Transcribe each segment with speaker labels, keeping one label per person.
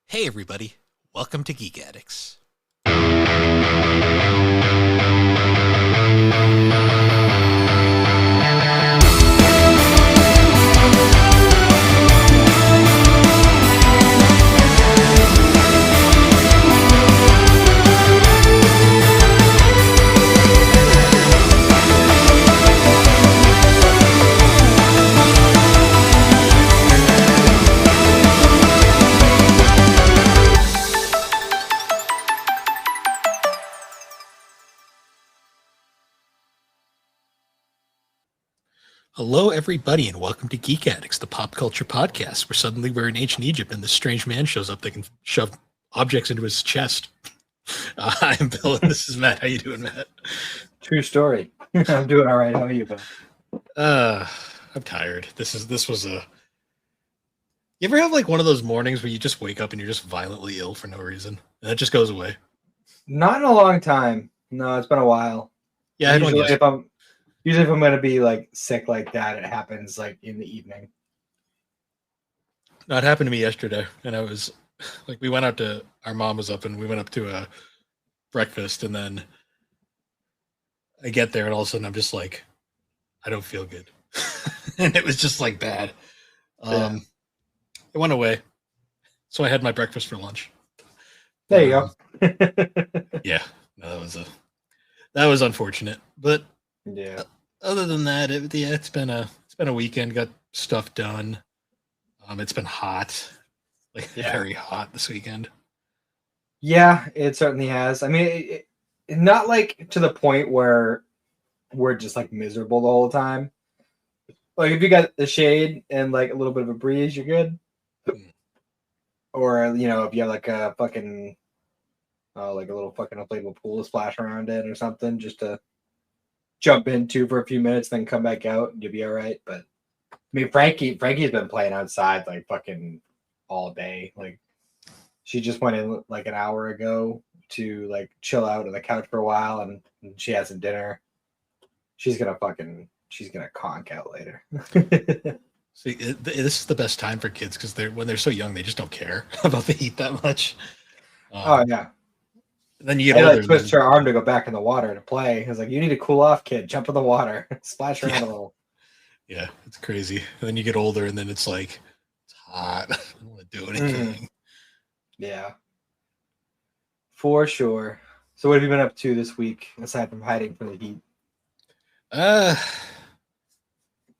Speaker 1: Hey everybody, welcome to Geek Addicts. Hello everybody and welcome to Geek Addicts, the pop culture podcast where suddenly we're in ancient Egypt and this strange man shows up that can shove objects into his chest. I'm Bill and this is Matt. How you doing, Matt?
Speaker 2: True story. I'm doing all right. How are you, Bill?
Speaker 1: I'm tired. This was a... You ever have like one of those mornings where you just wake up and you're just violently ill for no reason? And it just goes away?
Speaker 2: Not in a long time. No, it's been a while.
Speaker 1: Yeah, I don't
Speaker 2: Usually if I'm gonna be like sick like that, it happens like in the evening.
Speaker 1: No, it happened to me yesterday, and I was like, our mom was up, and we went up to a breakfast, and then I get there, and all of a sudden I'm just like, I don't feel good, and it was just like bad. It went away, so I had my breakfast for lunch.
Speaker 2: There you go.
Speaker 1: Yeah, no, that was unfortunate, but
Speaker 2: yeah.
Speaker 1: Other than that, it's been a weekend. Got stuff done. It's been hot, very hot this weekend.
Speaker 2: Yeah, it certainly has. I mean, not like to the point where we're just like miserable the whole time. Like if you got the shade and like a little bit of a breeze, you're good. Or if you have like a fucking like a little fucking inflatable pool to splash around in or something, just to jump into for a few minutes, then come back out, and you'll be all right. But I mean, Frankie's been playing outside like fucking all day. Like she just went in like an hour ago to like chill out on the couch for a while, and she had some dinner. She's gonna conk out later.
Speaker 1: See, this is the best time for kids because when they're so young, they just don't care about the heat that much.
Speaker 2: Oh yeah.
Speaker 1: Then you get older.
Speaker 2: Like twist her arm to go back in the water to play. I was like, "You need to cool off, kid. Jump in the water, splash around a little."
Speaker 1: Yeah, it's crazy. And then you get older, and then it's like it's hot. I don't want to do anything.
Speaker 2: Yeah, for sure. So, what have you been up to this week aside from hiding from the heat?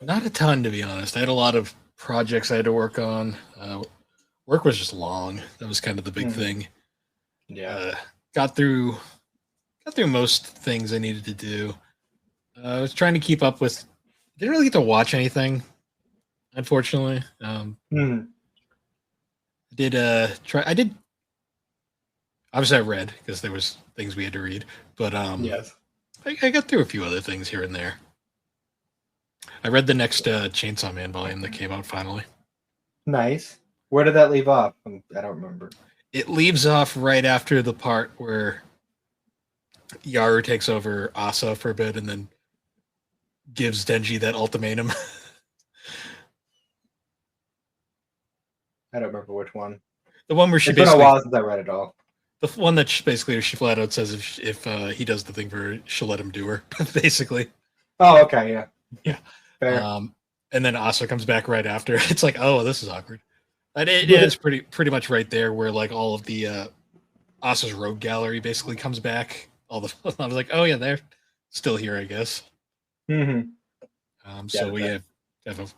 Speaker 1: Not a ton, to be honest. I had a lot of projects I had to work on. Work was just long. That was kind of the big thing.
Speaker 2: Yeah.
Speaker 1: Got through most things I needed to do. I was trying to keep up with. Didn't really get to watch anything, unfortunately. I did. Obviously, I read because there was things we had to read, but
Speaker 2: yes,
Speaker 1: I got through a few other things here and there. I read the next Chainsaw Man volume that came out finally.
Speaker 2: Nice. Where did that leave off? I don't remember.
Speaker 1: It leaves off right after the part where Yaru takes over Asa for a bit and then gives Denji that ultimatum.
Speaker 2: I don't remember which one.
Speaker 1: The one where she
Speaker 2: it's been a while since I read it all.
Speaker 1: The one that she flat out says if he does the thing for her, she'll let him do her, basically.
Speaker 2: Oh, okay, yeah.
Speaker 1: Yeah.
Speaker 2: Fair.
Speaker 1: And then Asa comes back right after. It's like, oh, this is awkward. It's pretty much right there where like all of the Asa's rogue gallery basically comes back. I was like, oh yeah, they're still here, I guess. So we have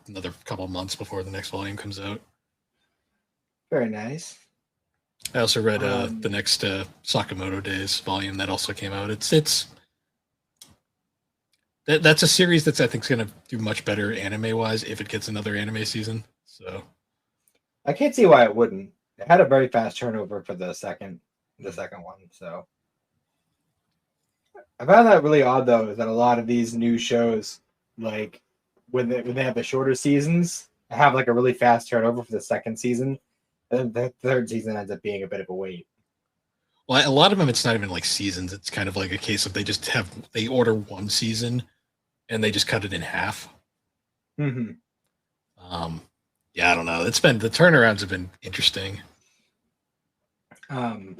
Speaker 1: another couple of months before the next volume comes out.
Speaker 2: Very nice.
Speaker 1: I also read the next Sakamoto Days volume that also came out. That's a series that's I think is going to do much better anime wise if it gets another anime season. So
Speaker 2: I can't see why it wouldn't. It had a very fast turnover for the second one. So I found that really odd though, is that a lot of these new shows, like when they have the shorter seasons, have like a really fast turnover for the second season, and the third season ends up being a bit of a wait.
Speaker 1: Well, a lot of them, it's not even like seasons. It's kind of like a case of they order one season and they just cut it in half.
Speaker 2: Mm-hmm.
Speaker 1: Yeah, I don't know. The turnarounds have been interesting.
Speaker 2: Um,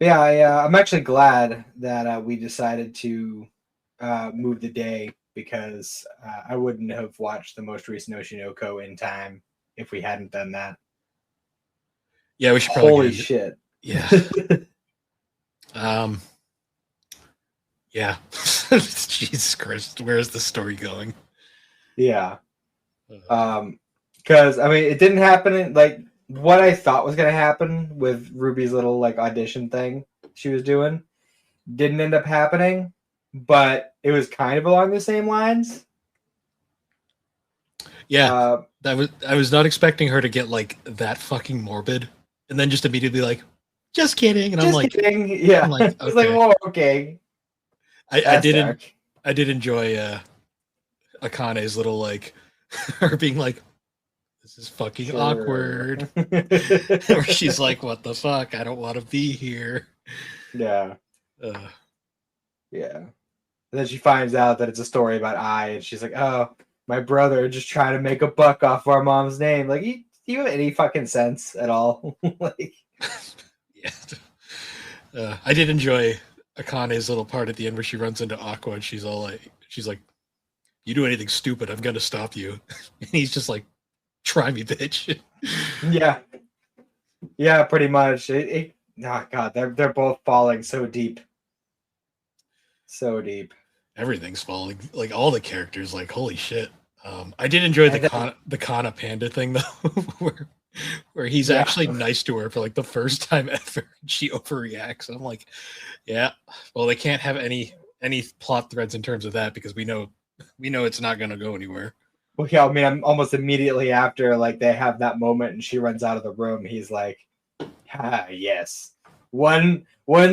Speaker 2: yeah, I'm actually glad that we decided to move the day because I wouldn't have watched the most recent Oshinoko in time if we hadn't done that.
Speaker 1: Yeah, we should probably
Speaker 2: Holy
Speaker 1: get into,
Speaker 2: shit!
Speaker 1: yeah. Um, yeah. Jesus Christ, where is the story going?
Speaker 2: Yeah.
Speaker 1: Uh,
Speaker 2: Because I mean, it didn't happen in like what I thought was gonna happen with Ruby's little like audition thing she was doing didn't end up happening, but it was kind of along the same lines.
Speaker 1: yeah,
Speaker 2: Uh,
Speaker 1: I was not expecting her to get like that fucking morbid, and then just immediately like, just kidding, and
Speaker 2: just kidding. Yeah,
Speaker 1: I'm like,
Speaker 2: it's like,
Speaker 1: okay.
Speaker 2: whoa, okay,
Speaker 1: I
Speaker 2: that's
Speaker 1: didn't
Speaker 2: dark.
Speaker 1: I did enjoy Akane's little like her being like, this is fucking
Speaker 2: Sure.
Speaker 1: awkward. Where she's like, what the fuck? I don't want to be here.
Speaker 2: Yeah,
Speaker 1: Uh,
Speaker 2: yeah. And then she finds out that it's a story about I, and she's like, oh, my brother just trying to make a buck off our mom's name. Like, do you have any fucking sense at all? Like,
Speaker 1: yeah. I did enjoy Akane's little part at the end where she runs into Aqua and she's like, you do anything stupid, I'm gonna stop you. And he's just like, try me, bitch.
Speaker 2: yeah, yeah, pretty much. Oh god, they're both falling so deep, so deep.
Speaker 1: Everything's falling. Like all the characters, like holy shit. I did enjoy
Speaker 2: And then,
Speaker 1: the Kana Panda thing though, where he's
Speaker 2: yeah,
Speaker 1: actually nice to her for like the first time ever. She overreacts. I'm like, yeah. Well, they can't have any plot threads in terms of that because we know it's not going to go anywhere.
Speaker 2: well, yeah. I mean, I'm almost immediately after like they have that moment and she runs out of the room. He's like, ah, yes, one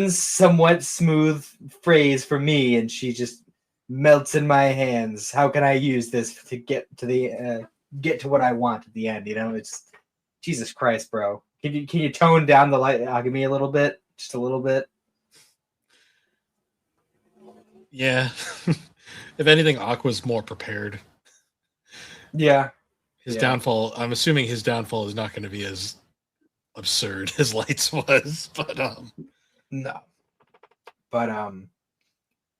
Speaker 2: somewhat smooth phrase for me, and she just melts in my hands. How can I use this to get to what I want at the end? You know, it's Jesus Christ, bro. Can you tone down the light alchemy a little bit, just a little bit?
Speaker 1: Yeah. If anything, Aqua's more prepared.
Speaker 2: Yeah,
Speaker 1: His
Speaker 2: yeah,
Speaker 1: downfall, I'm assuming his downfall is not going to be as absurd as Lights was, but
Speaker 2: no, but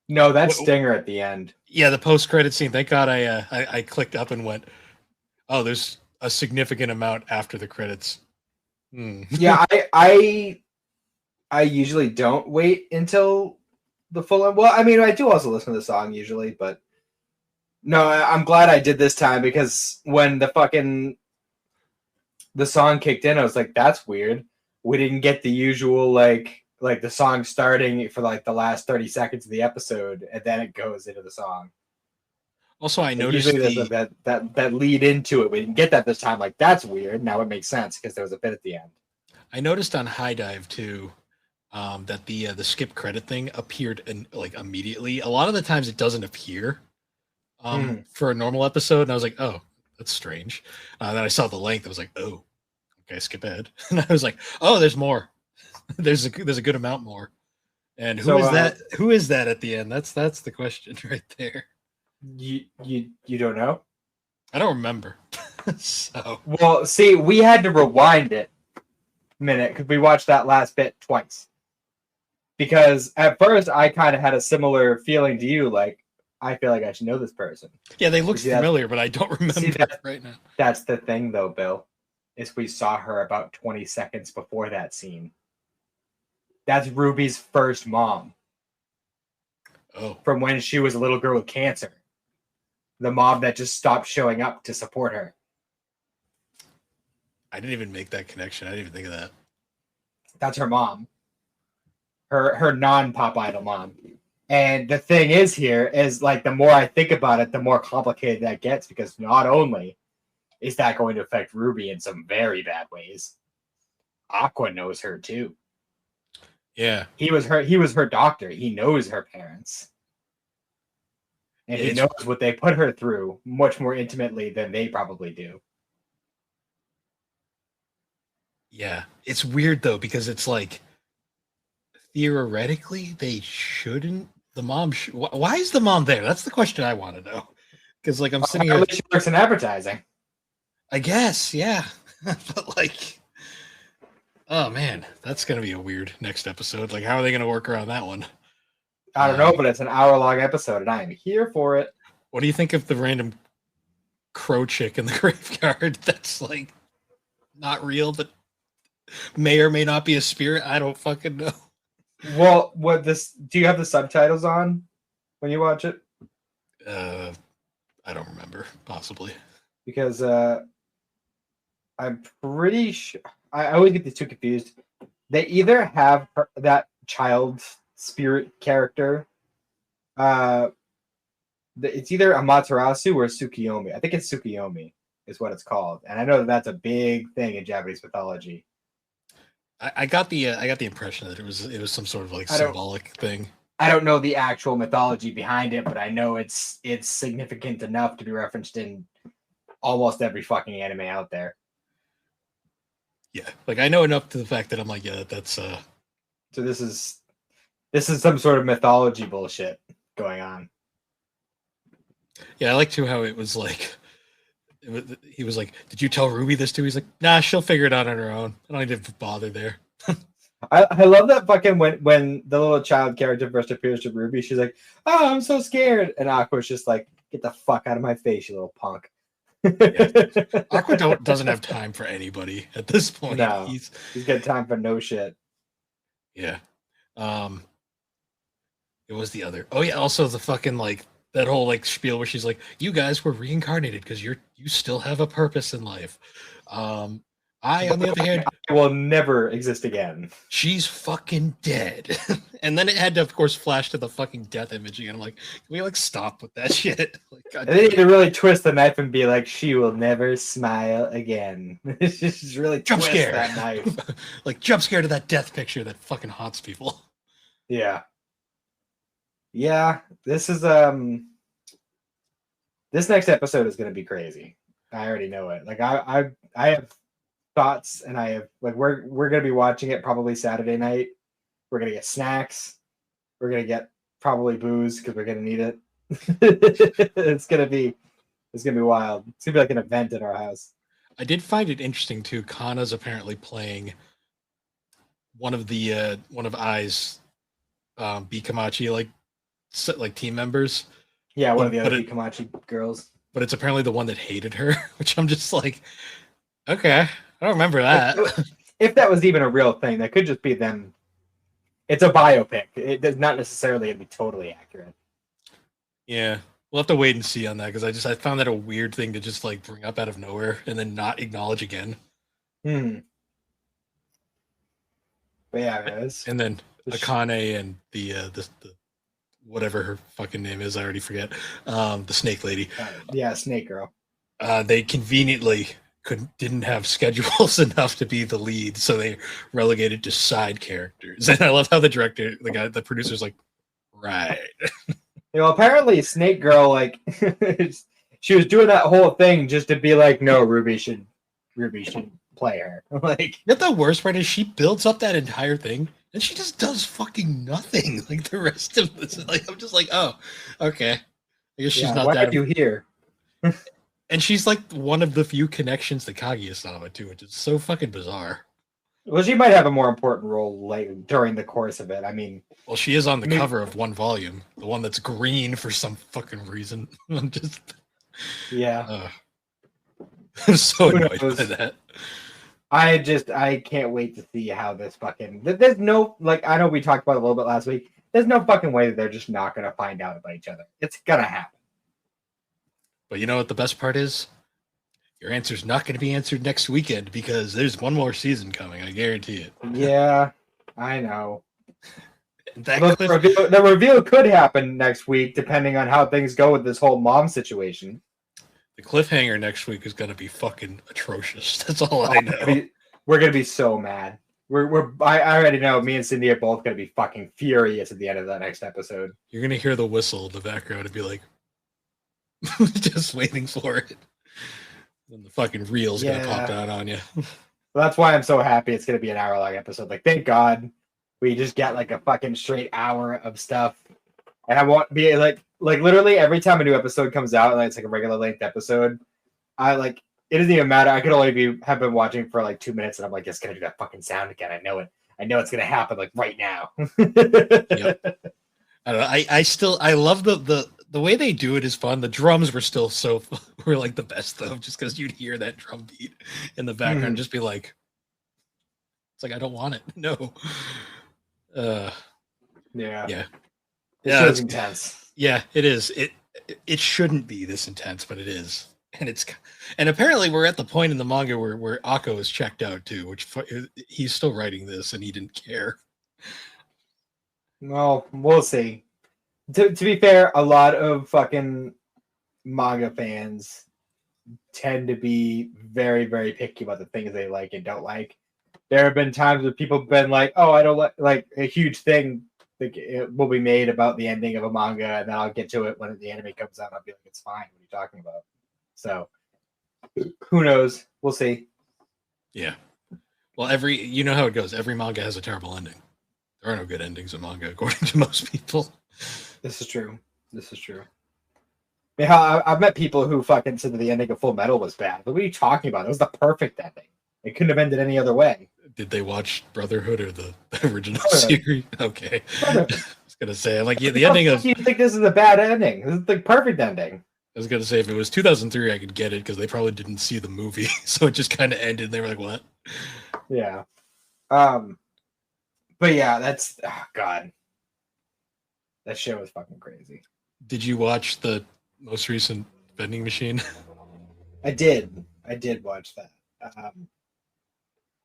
Speaker 2: no, that
Speaker 1: what,
Speaker 2: stinger at the end.
Speaker 1: yeah, the post credit scene. Thank God I clicked up and went, oh, there's a significant amount after the credits. Hmm.
Speaker 2: Yeah, I usually don't wait until the full end. Well, I mean, I do also listen to the song usually, but no, I'm glad I did this time because when the song kicked in, I was like, that's weird. We didn't get the usual like the song starting for like the last 30 seconds of the episode and then it goes into the song.
Speaker 1: Also, I
Speaker 2: Like
Speaker 1: noticed
Speaker 2: usually there's that lead into it. We didn't get that this time. Like that's weird. Now it makes sense because there was a bit at the end.
Speaker 1: I noticed on High Dive too, that the skip credit thing appeared in like immediately. A lot of the times it doesn't appear for a normal episode, and I was like, oh, that's strange. Then I saw the length. I was like, oh, okay, skip ahead, and I was like, oh, there's more. There's a good amount more. And who
Speaker 2: So
Speaker 1: is that? Who is that at the end? That's the question right there.
Speaker 2: you don't know?
Speaker 1: I don't remember. So
Speaker 2: Well, see, we had to rewind it a minute because we watched that last bit twice. Because at first I kind of had a similar feeling to you, like I feel like I should know this person.
Speaker 1: yeah, they look
Speaker 2: See,
Speaker 1: familiar, but I don't remember
Speaker 2: that-
Speaker 1: right now.
Speaker 2: That's the thing, though, Bill. Is we saw her about 20 seconds before that scene. That's Ruby's first mom
Speaker 1: Oh,
Speaker 2: from when she was a little girl with cancer. The mom that just stopped showing up to support her.
Speaker 1: I didn't even make that connection. I didn't even think of that.
Speaker 2: That's her mom. Her non-pop idol mom. And the thing is here is like the more I think about it, the more complicated that gets because not only is that going to affect Ruby in some very bad ways, Aqua knows her too.
Speaker 1: Yeah,
Speaker 2: He was her doctor. He knows her parents. And he knows what they put her through much more intimately than they probably do.
Speaker 1: yeah. It's weird though because it's like theoretically they shouldn't. The mom. Why is the mom there? That's the question I want to know. Because like I'm sitting here.
Speaker 2: She works in advertising.
Speaker 1: I guess, yeah. But like, Oh man, that's gonna be a weird next episode. Like, how are they gonna work around that one?
Speaker 2: I don't know, but it's an hour-long episode, and I am here for it.
Speaker 1: What do you think of the random crow chick in the graveyard? That's like not real, but may or may not be a spirit. I don't fucking know.
Speaker 2: Well, do you have the subtitles on when you watch it?
Speaker 1: I don't remember. Possibly.
Speaker 2: Because I'm pretty sure I always get these two confused. They either have that child spirit character. It's either Amaterasu or Tsukiyomi. I think it's Tsukiyomi is what it's called, and I know that that's a big thing in Japanese mythology.
Speaker 1: I got the impression that it was some sort of like symbolic thing.
Speaker 2: I don't know the actual mythology behind it, but I know it's significant enough to be referenced in almost every fucking anime out there.
Speaker 1: Yeah, like I know enough to the fact that I'm like, yeah, that's
Speaker 2: So this is some sort of mythology bullshit going on.
Speaker 1: Yeah, I like too how it was like he was like, "Did you tell Ruby this too?" He's like, "Nah, she'll figure it out on her own. I don't need to bother there."
Speaker 2: I love that fucking when the little child character first appears to Ruby, she's like, "Oh, I'm so scared," and Aqua's just like, "Get the fuck out of my face, you little punk."
Speaker 1: Yeah. Aqua doesn't have time for anybody at this point.
Speaker 2: No, he's got time for no shit.
Speaker 1: Yeah. It was the other. Oh yeah, also the fucking like that whole like spiel where she's like, "You guys were reincarnated because you still have a purpose in life." I, on the other hand,
Speaker 2: will never exist again.
Speaker 1: She's fucking dead. And then it had to, of course, flash to the fucking death image again. I'm like, can we like stop with that shit? Like,
Speaker 2: and they need to really twist the knife and be like, "She will never smile again." It's just really
Speaker 1: jump scare
Speaker 2: that knife.
Speaker 1: Like jump scare to that death picture that fucking haunts people.
Speaker 2: Yeah. Yeah, this is this next episode is gonna be crazy. I already know it. Like I have thoughts, and I have like we're gonna be watching it probably Saturday night. We're gonna get snacks. We're gonna get probably booze because we're gonna need it. It's gonna be wild. It's gonna be like an event in our house.
Speaker 1: I did find it interesting too. Kana's apparently playing one of Ai's Bikamachi like team members.
Speaker 2: Yeah, one of the other Bikamachi girls.
Speaker 1: But it's apparently the one that hated her, which I'm just like, okay, I don't remember that.
Speaker 2: If that was even a real thing, that could just be them. It's a biopic. It does not necessarily be totally accurate.
Speaker 1: Yeah, we'll have to wait and see on that because I found that a weird thing to just like bring up out of nowhere and then not acknowledge again.
Speaker 2: But yeah,
Speaker 1: and then Akane and the whatever her fucking name is, I already forget. The snake lady.
Speaker 2: Yeah, snake girl.
Speaker 1: They conveniently didn't have schedules enough to be the lead, so they relegated to side characters. And I love how the producer's like, right.
Speaker 2: Apparently Snake Girl, like, she was doing that whole thing just to be like, no, Ruby should play her. Like,
Speaker 1: you know, the worst part is she builds up that entire thing and she just does fucking nothing. Like the rest of this, like I'm just like, oh, okay. I guess she's not
Speaker 2: why
Speaker 1: that.
Speaker 2: are you here?
Speaker 1: And she's like one of the few connections to Kaguya-sama too, which is so fucking bizarre.
Speaker 2: Well, she might have a more important role like during the course of it. I mean,
Speaker 1: well, she is on the cover of one volume, the one that's green for some fucking reason. I'm just,
Speaker 2: yeah,
Speaker 1: I'm so annoyed by that.
Speaker 2: I can't wait to see how this fucking. There's no, like, I know we talked about it a little bit last week. There's no fucking way that they're just not gonna find out about each other. It's gonna happen.
Speaker 1: But you know what the best part is? Your answer's not going to be answered next weekend because there's one more season coming. I guarantee it.
Speaker 2: Yeah, I know.
Speaker 1: The
Speaker 2: reveal could happen next week, depending on how things go with this whole mom situation.
Speaker 1: The cliffhanger next week is going to be fucking atrocious. That's all I know.
Speaker 2: We're going to be so mad. I already know. Me and Cindy are both going to be fucking furious at the end of that next episode.
Speaker 1: You're going to hear the whistle in the background and be like, just waiting for it. And the fucking reel's gonna pop out on you.
Speaker 2: Well, that's why I'm so happy it's gonna be an hour-long episode. Like, thank God we just get like a fucking straight hour of stuff. And I won't be like literally every time a new episode comes out and it's like a regular length episode, I like it doesn't even matter. I could only have been watching for like 2 minutes, and I'm like, it's gonna do that fucking sound again. I know it. I know it's gonna happen like right now.
Speaker 1: Yep. I don't know. I love the way they do it is fun. The drums were like the best though, just because you'd hear that drum beat in the background, just be like, it's like I don't want it. No.
Speaker 2: Yeah.
Speaker 1: Yeah.
Speaker 2: It's intense.
Speaker 1: Yeah, it is. It shouldn't be this intense, but it is. And apparently we're at the point in the manga where Akko is checked out too, which he's still writing this and he didn't care.
Speaker 2: Well, we'll see. To be fair, a lot of fucking manga fans tend to be very, very picky about the things they like and don't like. There have been times where people have been like, "Oh, I don't like a huge thing. Like, it will be made about the ending of a manga, and then I'll get to it when the anime comes out. And I'll be like, it's fine. What are you talking about?" So, who knows? We'll see.
Speaker 1: Yeah. Well, you know how it goes. Every manga has a terrible ending. There are no good endings in manga, according to most people.
Speaker 2: This is true. Yeah, I've met people who fucking said that the ending of Full Metal was bad. But what are you talking about? It was the perfect ending. It couldn't have ended any other way.
Speaker 1: Did they watch Brotherhood or the original series? Okay. I was gonna say, I'm like, yeah, the ending of.
Speaker 2: You think this is a bad ending? This is the perfect ending.
Speaker 1: I was gonna say, if it was 2003, I could get it because they probably didn't see the movie, so it just kind of ended. And they were like, "What?"
Speaker 2: Yeah. But yeah, that's God. That show was fucking crazy.
Speaker 1: Did you watch the most recent vending machine?
Speaker 2: I did watch that.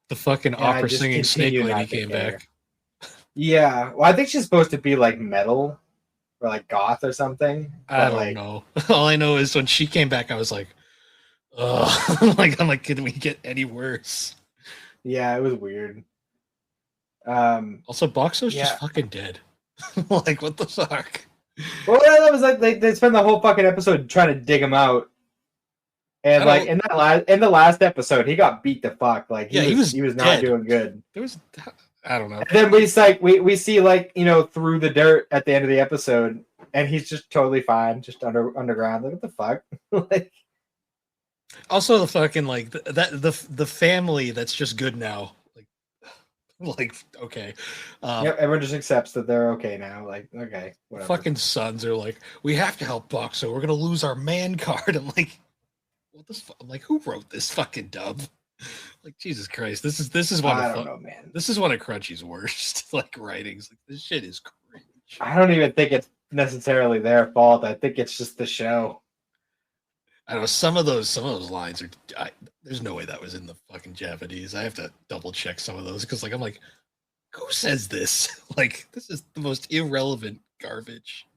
Speaker 1: The fucking opera singing snake lady came back.
Speaker 2: Yeah, well, I think she's supposed to be like metal or like goth or something.
Speaker 1: I don't know. All I know is when she came back, I was like, "Oh, I'm like, can we get any worse?"
Speaker 2: Yeah, it was weird.
Speaker 1: Also, Boxo's just fucking dead. Like, what the fuck?
Speaker 2: Well, that was like they spent the whole fucking episode trying to dig him out. And like in the last episode, he got beat the fuck. Like he was not doing good.
Speaker 1: I don't know.
Speaker 2: And then we see like, you know, through the dirt at the end of the episode, and he's just totally fine, just underground. Like, what the fuck? Like,
Speaker 1: also the fucking like the family that's just good now. Like okay.
Speaker 2: Yep, everyone just accepts that they're okay now. Like, okay, whatever.
Speaker 1: Fucking sons are like, we have to help Boxo. We're gonna lose our man card. I'm like, what this? I'm like, who wrote this fucking dub? Like, Jesus Christ, this is one. I don't know, man. This is one of Crunchy's worst like writings. Like, this shit is cringe.
Speaker 2: I don't even think it's necessarily their fault. I think it's just the show.
Speaker 1: I don't know, some of those lines are. There's no way that was in the fucking Japanese. I have to double check some of those because, like, I'm like, who says this? Like, this is the most irrelevant garbage.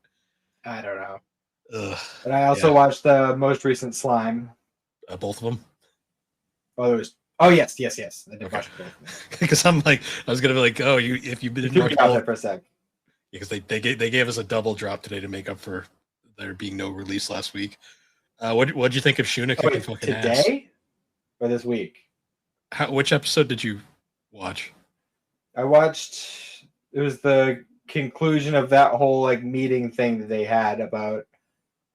Speaker 2: I don't know.
Speaker 1: Ugh,
Speaker 2: but I also watched the most recent Slime.
Speaker 1: Both of them.
Speaker 2: Oh, yes. I did watch both.
Speaker 1: Because I'm like, I was gonna be like, oh, if you didn't watch
Speaker 2: both for a sec.
Speaker 1: Because they gave us a double drop today to make up for there being no release last week. What'd you think of Shuna kicking fucking ass?
Speaker 2: Today or this week?
Speaker 1: Which episode did you watch?
Speaker 2: I watched. It was the conclusion of that whole like meeting thing that they had about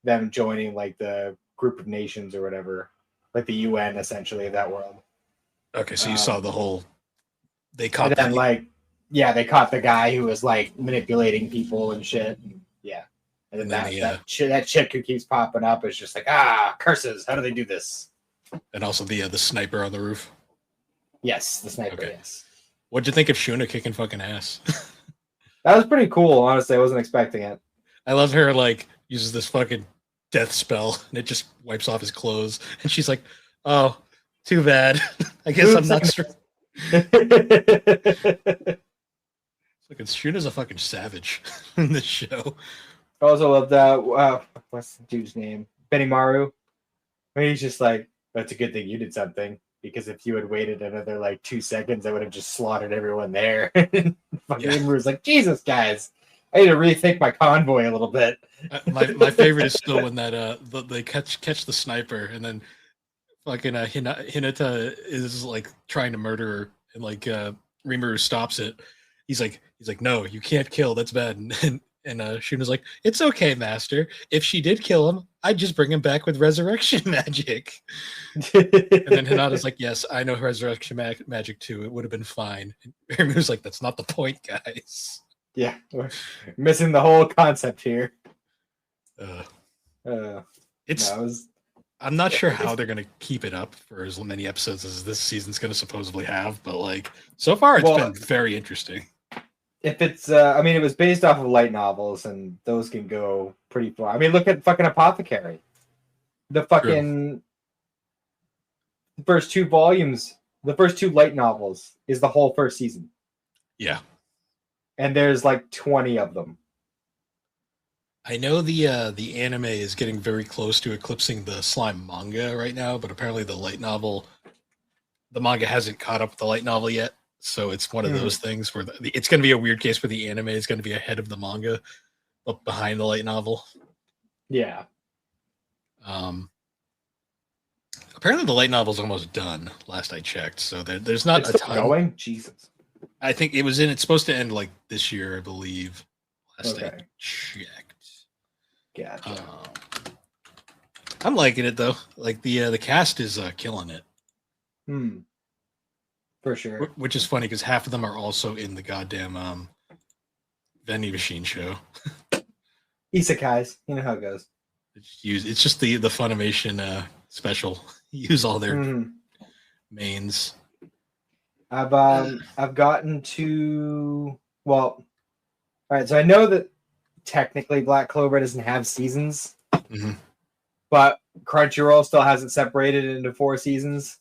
Speaker 2: them joining like the group of nations or whatever, like the UN essentially of that world.
Speaker 1: Okay, so you saw the whole. They caught.
Speaker 2: And then they caught the guy who was like manipulating people and shit. Yeah. And then that chick who keeps popping up is just like, curses. How do they do this?
Speaker 1: And also the sniper on the roof.
Speaker 2: Yes, the sniper, yes.
Speaker 1: What'd you think of Shuna kicking fucking ass?
Speaker 2: That was pretty cool, honestly. I wasn't expecting it.
Speaker 1: I love her, like, uses this fucking death spell, and it just wipes off his clothes. And she's like, oh, too bad. I guess I'm not strong. Shuna's a fucking savage in this show.
Speaker 2: I also love that. What's the dude's name? Benimaru. He's just like, that's a good thing you did something, because if you had waited another like 2 seconds, I would have just slaughtered everyone there. Fucking Benimaru's like, Jesus, guys, I need to rethink my convoy a little bit.
Speaker 1: My favorite is still when that they catch the sniper, and then fucking Hinata is like trying to murder her, and like Rimuru stops it. He's like, no, you can't kill. That's bad. And Shuna's like, it's okay, master. If she did kill him, I'd just bring him back with resurrection magic. And then Hinata's like, yes, I know resurrection magic too. It would have been fine. And Rimur's like, that's not the point, guys.
Speaker 2: Yeah, we're missing the whole concept here.
Speaker 1: It's.
Speaker 2: No, it was,
Speaker 1: I'm not sure how they're going to keep it up for as many episodes as this season's going to supposedly have, but like so far it's been very interesting.
Speaker 2: If it's, I mean, it was based off of light novels, and those can go pretty far. I mean, look at fucking Apothecary. The fucking first 2 volumes, the first 2 light novels is the whole first season.
Speaker 1: Yeah.
Speaker 2: And there's like 20 of them.
Speaker 1: I know the anime is getting very close to eclipsing the slime manga right now, but apparently the manga hasn't caught up with the light novel yet. So it's one of those things where it's going to be a weird case where the anime is going to be ahead of the manga, but behind the light novel.
Speaker 2: Yeah.
Speaker 1: Apparently the light novel's almost done. Last I checked, so there's not
Speaker 2: it's
Speaker 1: a ton.
Speaker 2: Going? Jesus.
Speaker 1: I think it was in. It's supposed to end like this year, I believe. Last I checked.
Speaker 2: Gotcha.
Speaker 1: I'm liking it though. Like the cast is killing it.
Speaker 2: For sure.
Speaker 1: Which is funny because half of them are also in the goddamn vending machine show.
Speaker 2: Isekais, you know how it goes.
Speaker 1: It's just the Funimation special. Use all their mains.
Speaker 2: I've gotten to all right. So I know that technically Black Clover doesn't have seasons, but Crunchyroll still has it separated into 4 seasons.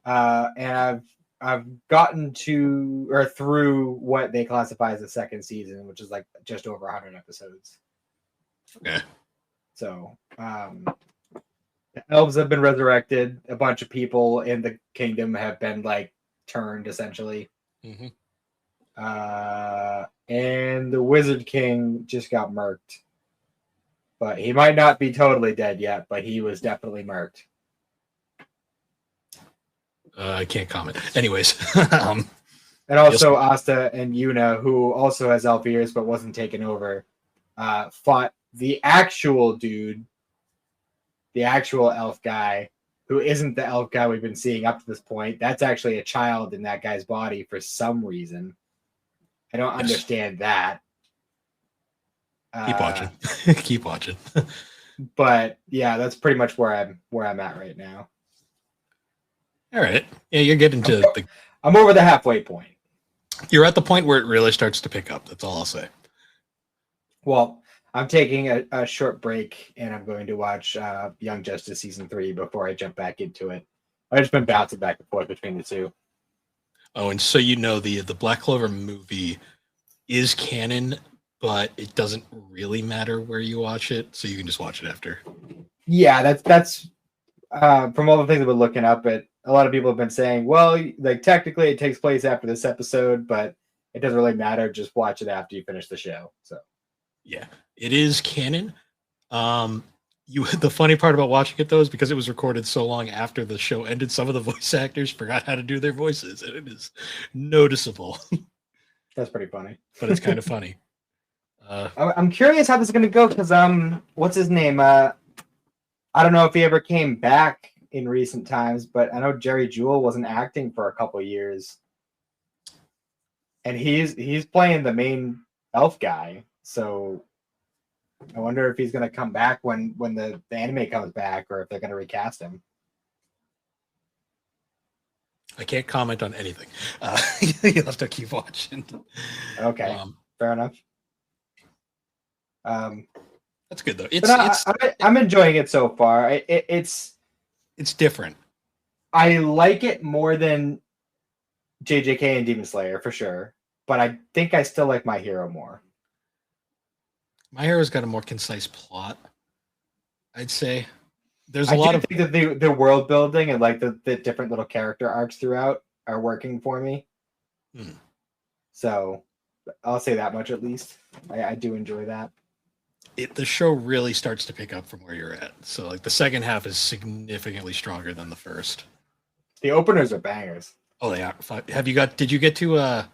Speaker 2: And I've gotten to or through what they classify as the second season, which is like just over 100 episodes.
Speaker 1: Okay.
Speaker 2: So the elves have been resurrected. A bunch of people in the kingdom have been like turned essentially. And the Wizard King just got murked. But he might not be totally dead yet, but he was definitely murked.
Speaker 1: I can't comment. Anyways.
Speaker 2: And also Asta and Yuna, who also has elf ears but wasn't taken over, fought the actual dude, the actual elf guy, who isn't the elf guy we've been seeing up to this point. That's actually a child in that guy's body for some reason. I don't understand that.
Speaker 1: Keep watching. Keep watching.
Speaker 2: But yeah, that's pretty much where I'm at right now.
Speaker 1: All right. Yeah, you're getting to
Speaker 2: I'm over the halfway point.
Speaker 1: You're at the point where it really starts to pick up. That's all I'll say.
Speaker 2: Well, I'm taking a short break and I'm going to watch Young Justice season 3 before I jump back into it. I've just been bouncing back and forth between the two.
Speaker 1: Oh, and so you know the Black Clover movie is canon, but it doesn't really matter where you watch it, so you can just watch it after.
Speaker 2: Yeah, that's from all the things I've been looking up at. A lot of people have been saying, well, like technically it takes place after this episode, but it doesn't really matter. Just watch it after you finish the show. So,
Speaker 1: yeah, it is canon. The funny part about watching it though is because it was recorded so long after the show ended, some of the voice actors forgot how to do their voices, and it is noticeable.
Speaker 2: That's pretty funny.
Speaker 1: But it's kind of funny.
Speaker 2: I'm curious how this is going to go because what's his name? I don't know if he ever came back in recent times, but I know Jerry Jewell wasn't acting for a couple of years, and he's playing the main elf guy. So I wonder if he's going to come back when the anime comes back, or if they're going to recast him.
Speaker 1: I can't comment on anything. You'll have to keep watching.
Speaker 2: Okay, fair enough.
Speaker 1: That's good though.
Speaker 2: I'm enjoying it so far. It's
Speaker 1: different.
Speaker 2: I like it more than JJK and Demon Slayer for sure, but I think I still like My Hero more.
Speaker 1: My Hero's got a more concise plot, I'd say. There's
Speaker 2: I think that the world building and like the different little character arcs throughout are working for me. So I'll say that much at least. I do enjoy that.
Speaker 1: The show really starts to pick up from where you're at. So like the second half is significantly stronger than the first.
Speaker 2: The openers are bangers.
Speaker 1: Oh, they are. Did you get to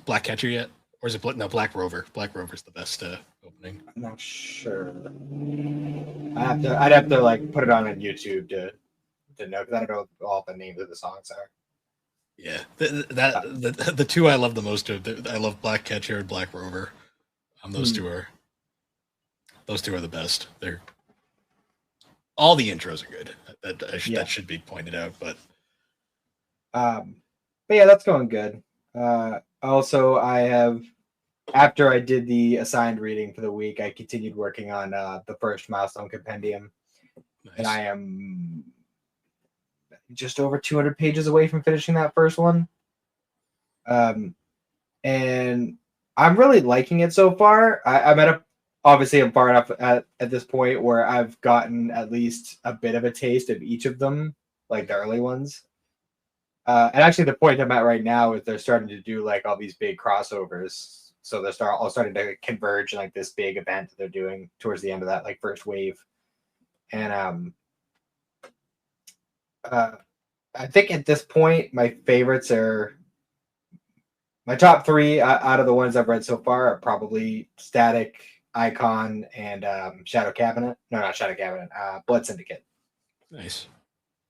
Speaker 1: Black Catcher yet? Or is it Black Rover? Black Rover's the best opening.
Speaker 2: I'm not sure. I'd have to like put it on YouTube to know because I don't know what all the names of the songs are.
Speaker 1: Yeah, the two I love the most are I love Black Catcher and Black Rover. Those two are the best. They're all the intros are good. That should be pointed out, but
Speaker 2: yeah, that's going good. Also, I have after I did the assigned reading for the week, I continued working on the first milestone compendium,
Speaker 1: nice.
Speaker 2: and I am just over 200 pages away from finishing that first one. And I'm really liking it so far. Obviously I'm far enough at this point where I've gotten at least a bit of a taste of each of them, like the early ones. And actually the point I'm at right now is they're starting to do like all these big crossovers. So they're all starting to converge in like this big event that they're doing towards the end of that like first wave. And I think at this point my favorites are my top three out of the ones I've read so far are probably Static, Icon, and Shadow Cabinet. No, not Shadow Cabinet. Blood Syndicate.
Speaker 1: Nice.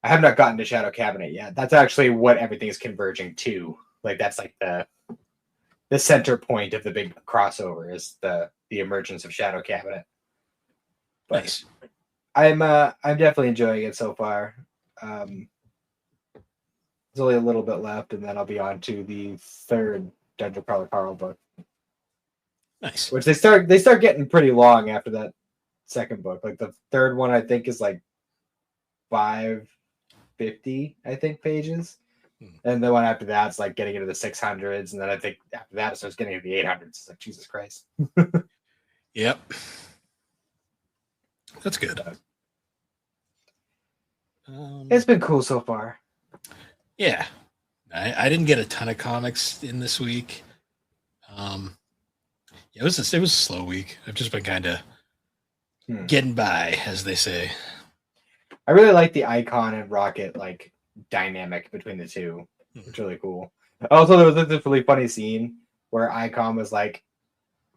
Speaker 2: I have not gotten to Shadow Cabinet yet. That's actually what everything is converging to. Like that's like the center point of the big crossover is the emergence of Shadow Cabinet. But
Speaker 1: nice.
Speaker 2: I'm definitely enjoying it so far. There's only a little bit left, and then I'll be on to the third Dungeon Crawler Carl book.
Speaker 1: Nice.
Speaker 2: Which they start getting pretty long after that second book. Like the third one, I think, is like 550, I think, pages. And the one after that's like getting into the 600s, and then I think after that it starts getting into the 800s. It's like Jesus Christ.
Speaker 1: Yep. That's good.
Speaker 2: It's been cool so far.
Speaker 1: Yeah, I didn't get a ton of comics in this week. It was a slow week. I've just been kind of getting by, as they say.
Speaker 2: I really like the Icon and Rocket like dynamic between the two. It's really cool. Also, there was this really funny scene where Icon was like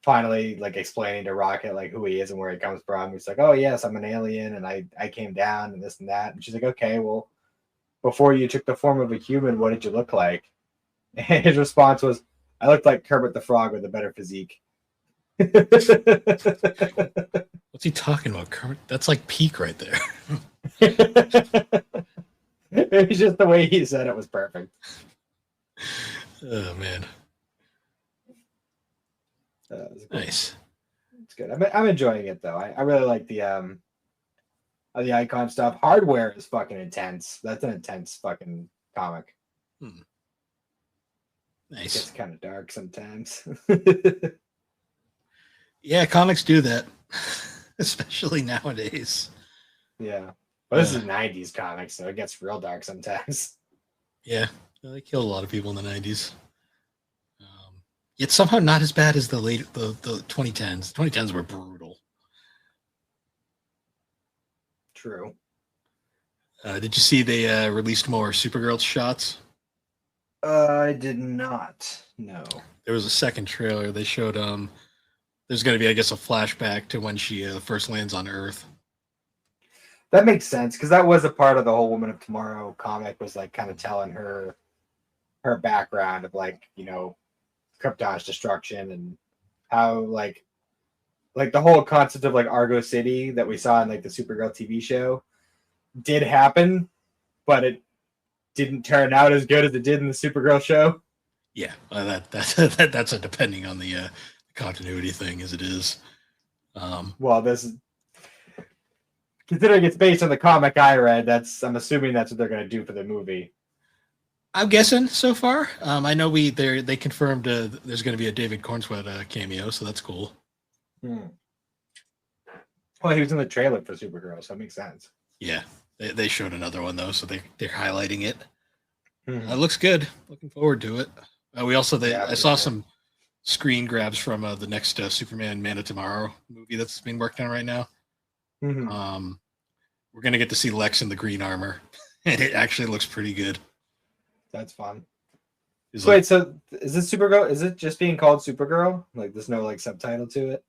Speaker 2: finally like explaining to Rocket like who he is and where he comes from. He's like, "Oh yes, I'm an alien, and I came down and this and that." And she's like, "Okay, well, before you took the form of a human, what did you look like?" And his response was, "I looked like Kermit the Frog with a better physique."
Speaker 1: What's he talking about, Kermit? That's like peak right there.
Speaker 2: It's just the way he said it was perfect.
Speaker 1: Oh man, nice.
Speaker 2: It's good. I'm enjoying it though. I really like the Icon stuff. Hardware is fucking intense. That's an intense fucking comic.
Speaker 1: Nice.
Speaker 2: It's kind of dark sometimes.
Speaker 1: Yeah, comics do that, especially nowadays.
Speaker 2: Yeah, but this is 90s comics, so it gets real dark sometimes.
Speaker 1: Yeah, they killed a lot of people in the 90s. Yet somehow not as bad as the 2010s. 2010s were brutal.
Speaker 2: True.
Speaker 1: Did you see they released more Supergirl shots?
Speaker 2: I did not. No.
Speaker 1: There was a second trailer. They showed there's going to be, I guess, a flashback to when she first lands on Earth.
Speaker 2: That makes sense because that was a part of the whole Woman of Tomorrow comic was like kind of telling her background of like, you know, Krypton's destruction and how like the whole concept of like Argo City that we saw in like the Supergirl TV show did happen, but it didn't turn out as good as it did in the Supergirl show.
Speaker 1: Yeah, that's a depending on the continuity thing as it is.
Speaker 2: Well, this is considering it's based on the comic I read. I'm assuming that's what they're going to do for the movie.
Speaker 1: I'm guessing so far. I know they confirmed there's going to be a David Cornsweet cameo, so that's cool.
Speaker 2: Well, he was in the trailer for Supergirl, so it makes sense.
Speaker 1: Yeah, they showed another one though, so they're highlighting it. It looks good. Looking forward to it. We also I saw some screen grabs from the next Superman Man of Tomorrow movie that's being worked on right now. We're gonna get to see Lex in the green armor, and it actually looks pretty good.
Speaker 2: That's fun.
Speaker 1: Wait,
Speaker 2: so is this Supergirl? Is it just being called Supergirl? Like, there's no like subtitle to it?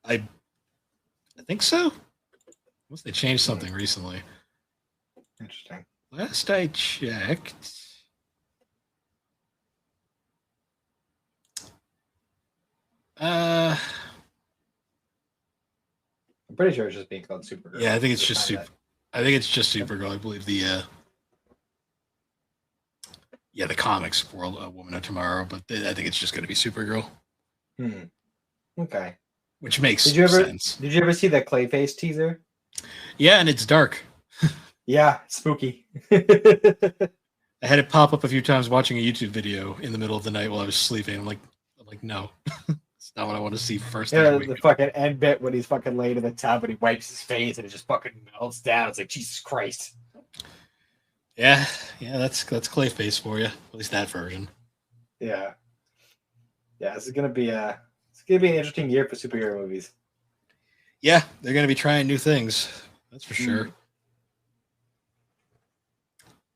Speaker 1: I think so. Unless they changed something recently.
Speaker 2: Interesting.
Speaker 1: Last I checked.
Speaker 2: I'm pretty sure it's just being called Supergirl.
Speaker 1: Yeah, I think it's just Super. I think it's just Supergirl. I believe the the comics world, Woman of Tomorrow, but I think it's just going to be Supergirl.
Speaker 2: Okay.
Speaker 1: Which makes sense.
Speaker 2: Did you ever see the Clayface teaser?
Speaker 1: Yeah, and it's dark.
Speaker 2: Yeah, spooky.
Speaker 1: I had it pop up a few times watching a YouTube video in the middle of the night while I was sleeping. I'm like, no, it's not what I want to see first.
Speaker 2: Yeah, the fucking end bit when he's fucking laid in the tub and he wipes his face and it just fucking melts down. It's like, Jesus Christ.
Speaker 1: Yeah, that's Clayface for you. At least that version.
Speaker 2: Yeah, this is gonna be an interesting year for superhero movies.
Speaker 1: Yeah, they're gonna be trying new things. That's for sure.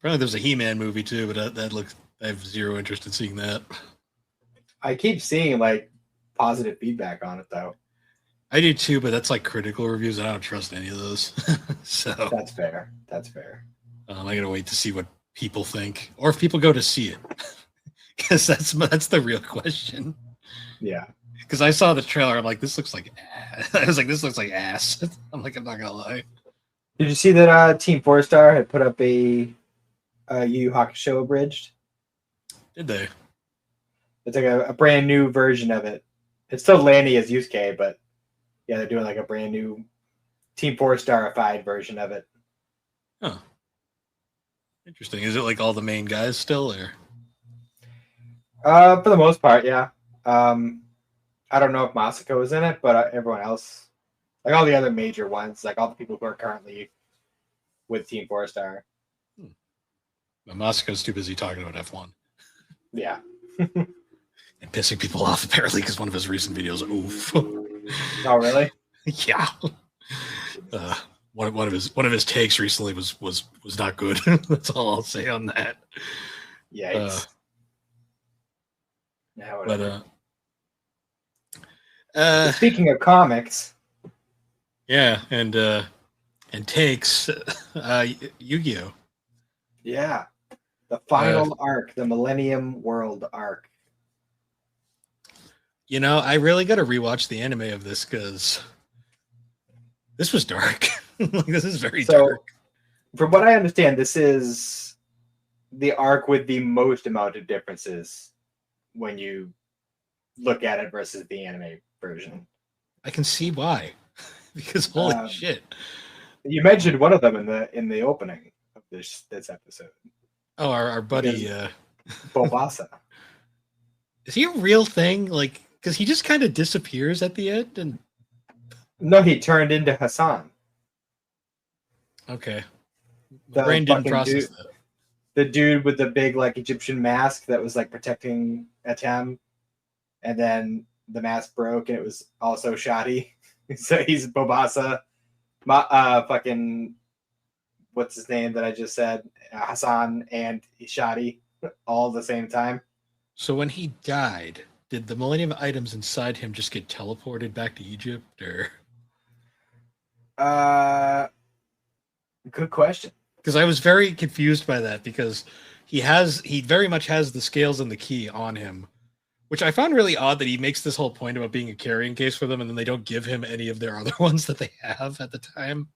Speaker 1: Apparently, there's a He-Man movie too, but I have zero interest in seeing that.
Speaker 2: I keep seeing like positive feedback on it though.
Speaker 1: I do too, but that's like critical reviews. And I don't trust any of those. So
Speaker 2: that's fair.
Speaker 1: I gotta wait to see what people think, or if people go to see it, because that's the real question.
Speaker 2: Yeah.
Speaker 1: Because I saw the trailer, I'm like, this looks like ass. I was like, this looks like ass. I'm like, I'm not gonna lie.
Speaker 2: Did you see that Team 4-Star had put up a Yu Yu Hakusho abridged?
Speaker 1: Did they?
Speaker 2: It's like a brand new version of it. It's still Lanny as Yusuke, but yeah, they're doing like a brand new Team 4-Star-ified version of it.
Speaker 1: Huh. Interesting. Is it like all the main guys still, or?
Speaker 2: For the most part, yeah. I don't know if Masako is in it, but everyone else, like all the other major ones, like all the people who are currently with Team 4-Star.
Speaker 1: But Masako's too busy talking about F1.
Speaker 2: Yeah.
Speaker 1: And pissing people off apparently because one of his recent videos. Oof.
Speaker 2: Oh really?
Speaker 1: Yeah. One of his takes recently was not good. That's all I'll say on that.
Speaker 2: Yeah.
Speaker 1: But
Speaker 2: speaking of comics,
Speaker 1: yeah, and takes Yu-Gi-Oh.
Speaker 2: Yeah, the final arc, the Millennium World arc.
Speaker 1: You know, I really got to rewatch the anime of this because this was dark. Like, this is very dark.
Speaker 2: From what I understand, this is the arc with the most amount of differences when you look at it versus the anime version.
Speaker 1: I can see why, because holy shit!
Speaker 2: You mentioned one of them in the opening of this episode.
Speaker 1: Oh, our buddy
Speaker 2: Bobasa.
Speaker 1: Is he a real thing? Like, because he just kind of disappears at the end, and
Speaker 2: no, he turned into Hassan.
Speaker 1: Okay, the brain didn't process that.
Speaker 2: The dude with the big like Egyptian mask that was like protecting Atem, and then the mask broke and it was also shoddy. So he's Bobasa, fucking what's his name that I just said, Hassan and Shoddy, all at the same time.
Speaker 1: So when he died, did the Millennium items inside him just get teleported back to Egypt, or?
Speaker 2: Good question.
Speaker 1: Because I was very confused by that, because he very much has the scales and the key on him, which I found really odd that he makes this whole point about being a carrying case for them, and then they don't give him any of their other ones that they have at the time.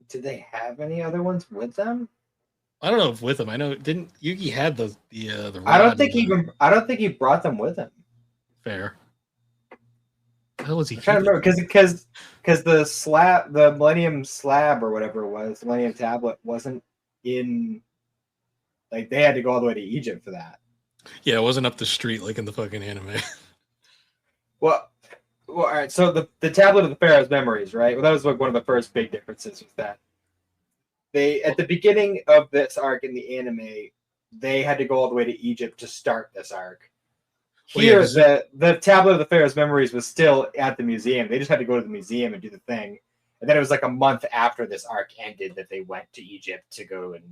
Speaker 2: Did they have any other ones with them?
Speaker 1: I don't know if with him. I know didn't Yugi had the rod.
Speaker 2: I don't think he brought them with him.
Speaker 1: Fair. How was he?
Speaker 2: I'm trying to remember because the Millennium slab or whatever it was, the Millennium tablet wasn't in. Like they had to go all the way to Egypt for that.
Speaker 1: Yeah, it wasn't up the street like in the fucking anime.
Speaker 2: Well, all right. So the tablet of the Pharaoh's memories, right? Well, that was like one of the first big differences was that they at the beginning of this arc in the anime, they had to go all the way to Egypt to start this arc. Here, the tablet of the Pharaoh's memories was still at the museum. They just had to go to the museum and do the thing. And then it was like a month after this arc ended that they went to Egypt to go and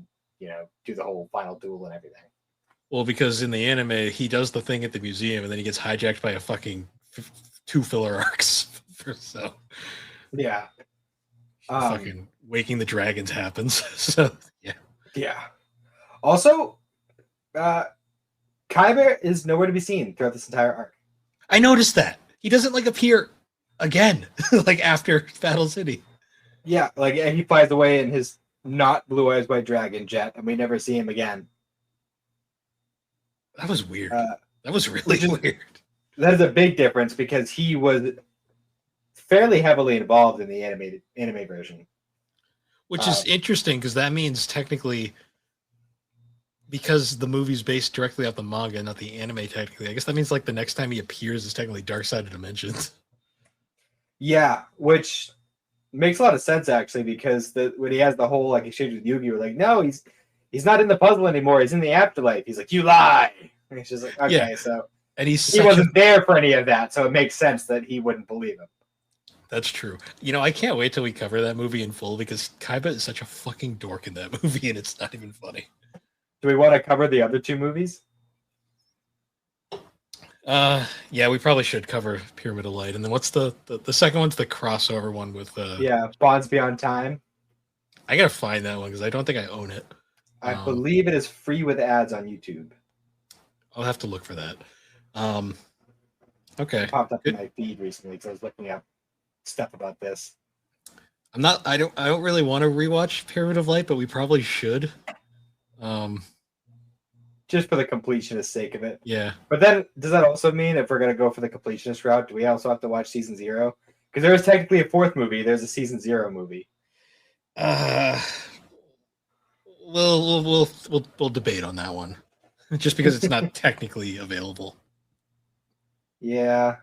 Speaker 2: do the whole final duel and everything. Well,
Speaker 1: because in the anime, he does the thing at the museum and then he gets hijacked by a fucking 2 filler arcs. So
Speaker 2: Yeah.
Speaker 1: fucking waking the dragons happens. So yeah.
Speaker 2: Yeah. Also, Kaiba is nowhere to be seen throughout this entire arc.
Speaker 1: I noticed that. He doesn't like appear again, like after Battle City.
Speaker 2: Yeah, like he flies away in his not Blue Eyes White Dragon jet, and we never see him again.
Speaker 1: That was weird. That was really weird.
Speaker 2: That is a big difference because he was fairly heavily involved in the anime version.
Speaker 1: Which is interesting because that means technically, because the movie's based directly off the manga, not the anime technically, I guess that means like the next time he appears is technically Dark Side of Dimensions.
Speaker 2: Yeah, which makes a lot of sense actually, because when he has the whole like exchange with Yu-Gi-Oh, like, no, he's not in the puzzle anymore, he's in the afterlife. He's like, you lie. And he's just like, okay, yeah. So
Speaker 1: and he
Speaker 2: wasn't there for any of that, so it makes sense that he wouldn't believe him.
Speaker 1: That's true. You know, I can't wait till we cover that movie in full because Kaiba is such a fucking dork in that movie, and it's not even funny.
Speaker 2: Do we want to cover the other 2 movies?
Speaker 1: Yeah, we probably should cover Pyramid of Light, and then what's the second one's the crossover one with
Speaker 2: Bonds Beyond Time.
Speaker 1: I gotta find that one because I don't think I own it.
Speaker 2: I believe it is free with ads on YouTube.
Speaker 1: I'll have to look for that. Okay.
Speaker 2: It popped up in my feed recently because I was looking up stuff about this.
Speaker 1: I don't really want to rewatch Pyramid of Light, but we probably should.
Speaker 2: Just for the completionist sake of it.
Speaker 1: Yeah.
Speaker 2: But then, does that also mean if we're going to go for the completionist route, do we also have to watch Season 0? Because there is technically a 4th movie. There's a Season 0 movie.
Speaker 1: We'll debate on that one. Just because it's not technically available.
Speaker 2: Yeah.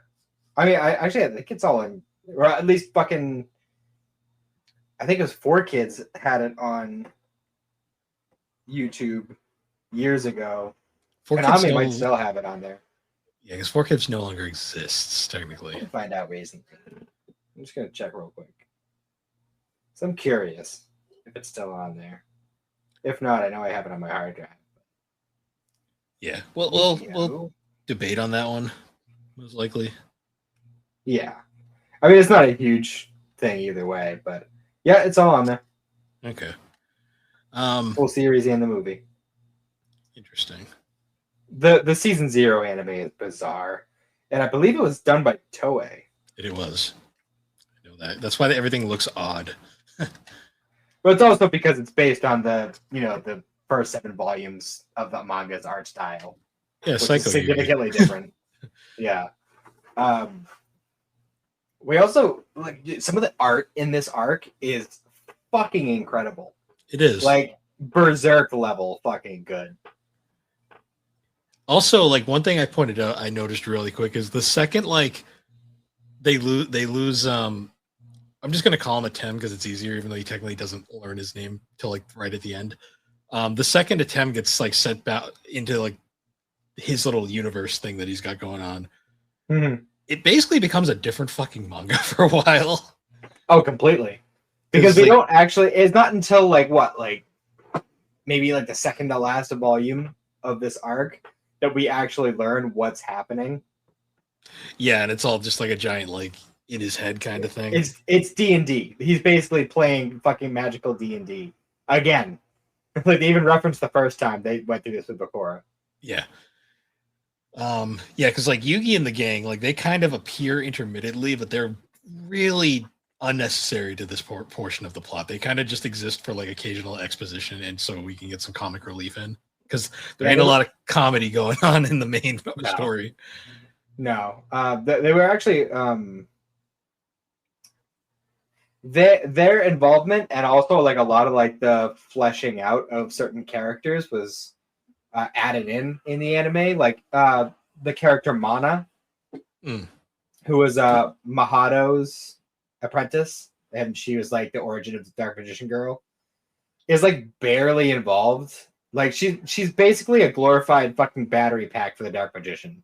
Speaker 2: I mean, I think it's all in, or at least fucking, I think it was 4Kids had it on YouTube years ago. Konami might still have it on there.
Speaker 1: Yeah, because 4Kids no longer exists, technically.
Speaker 2: I'll find out reason. I'm just going to check real quick. So I'm curious if it's still on there. If not, I know I have it on my hard drive.
Speaker 1: Yeah, we'll debate on that one, most likely.
Speaker 2: Yeah. I mean, it's not a huge thing either way, but yeah, it's all on there.
Speaker 1: Okay.
Speaker 2: Full series and the movie.
Speaker 1: Interesting.
Speaker 2: The Season 0 anime is bizarre, and I believe it was done by Toei.
Speaker 1: It was. I know that. That's why everything looks odd.
Speaker 2: But it's also because it's based on the first 7 volumes of the manga's art style.
Speaker 1: Yeah,
Speaker 2: which is significantly different. Yeah. We also like some of the art in this arc is fucking incredible.
Speaker 1: It is
Speaker 2: like Berserk level fucking good.
Speaker 1: Also, like one thing I pointed out, I noticed really quick is the second like they lose. I'm just gonna call him Atem because it's easier, even though he technically doesn't learn his name till like right at the end. The second Atem gets like sent back into like his little universe thing that he's got going on.
Speaker 2: Mm-hmm.
Speaker 1: It basically becomes a different fucking manga for a while.
Speaker 2: Oh, completely. Because we don't actually. It's not until maybe like the second to last volume of this arc that we actually learn what's happening.
Speaker 1: Yeah, and it's all just like a giant like in his head kind of thing.
Speaker 2: It's D&D. He's basically playing fucking magical D&D again. Like they even referenced the first time they went through this with Bakura.
Speaker 1: Yeah. Yeah, because like Yugi and the gang, like they kind of appear intermittently, but they're really unnecessary to this portion of the plot. They kind of just exist for like occasional exposition, and so we can get some comic relief in. Because there ain't a lot of comedy going on in the main story.
Speaker 2: No, they were actually their involvement and also like a lot of like the fleshing out of certain characters was added in the anime. Like the character Mana, who was Mahato's apprentice, and she was like the origin of the Dark Magician Girl, is like barely involved. Like she's basically a glorified fucking battery pack for the Dark Magician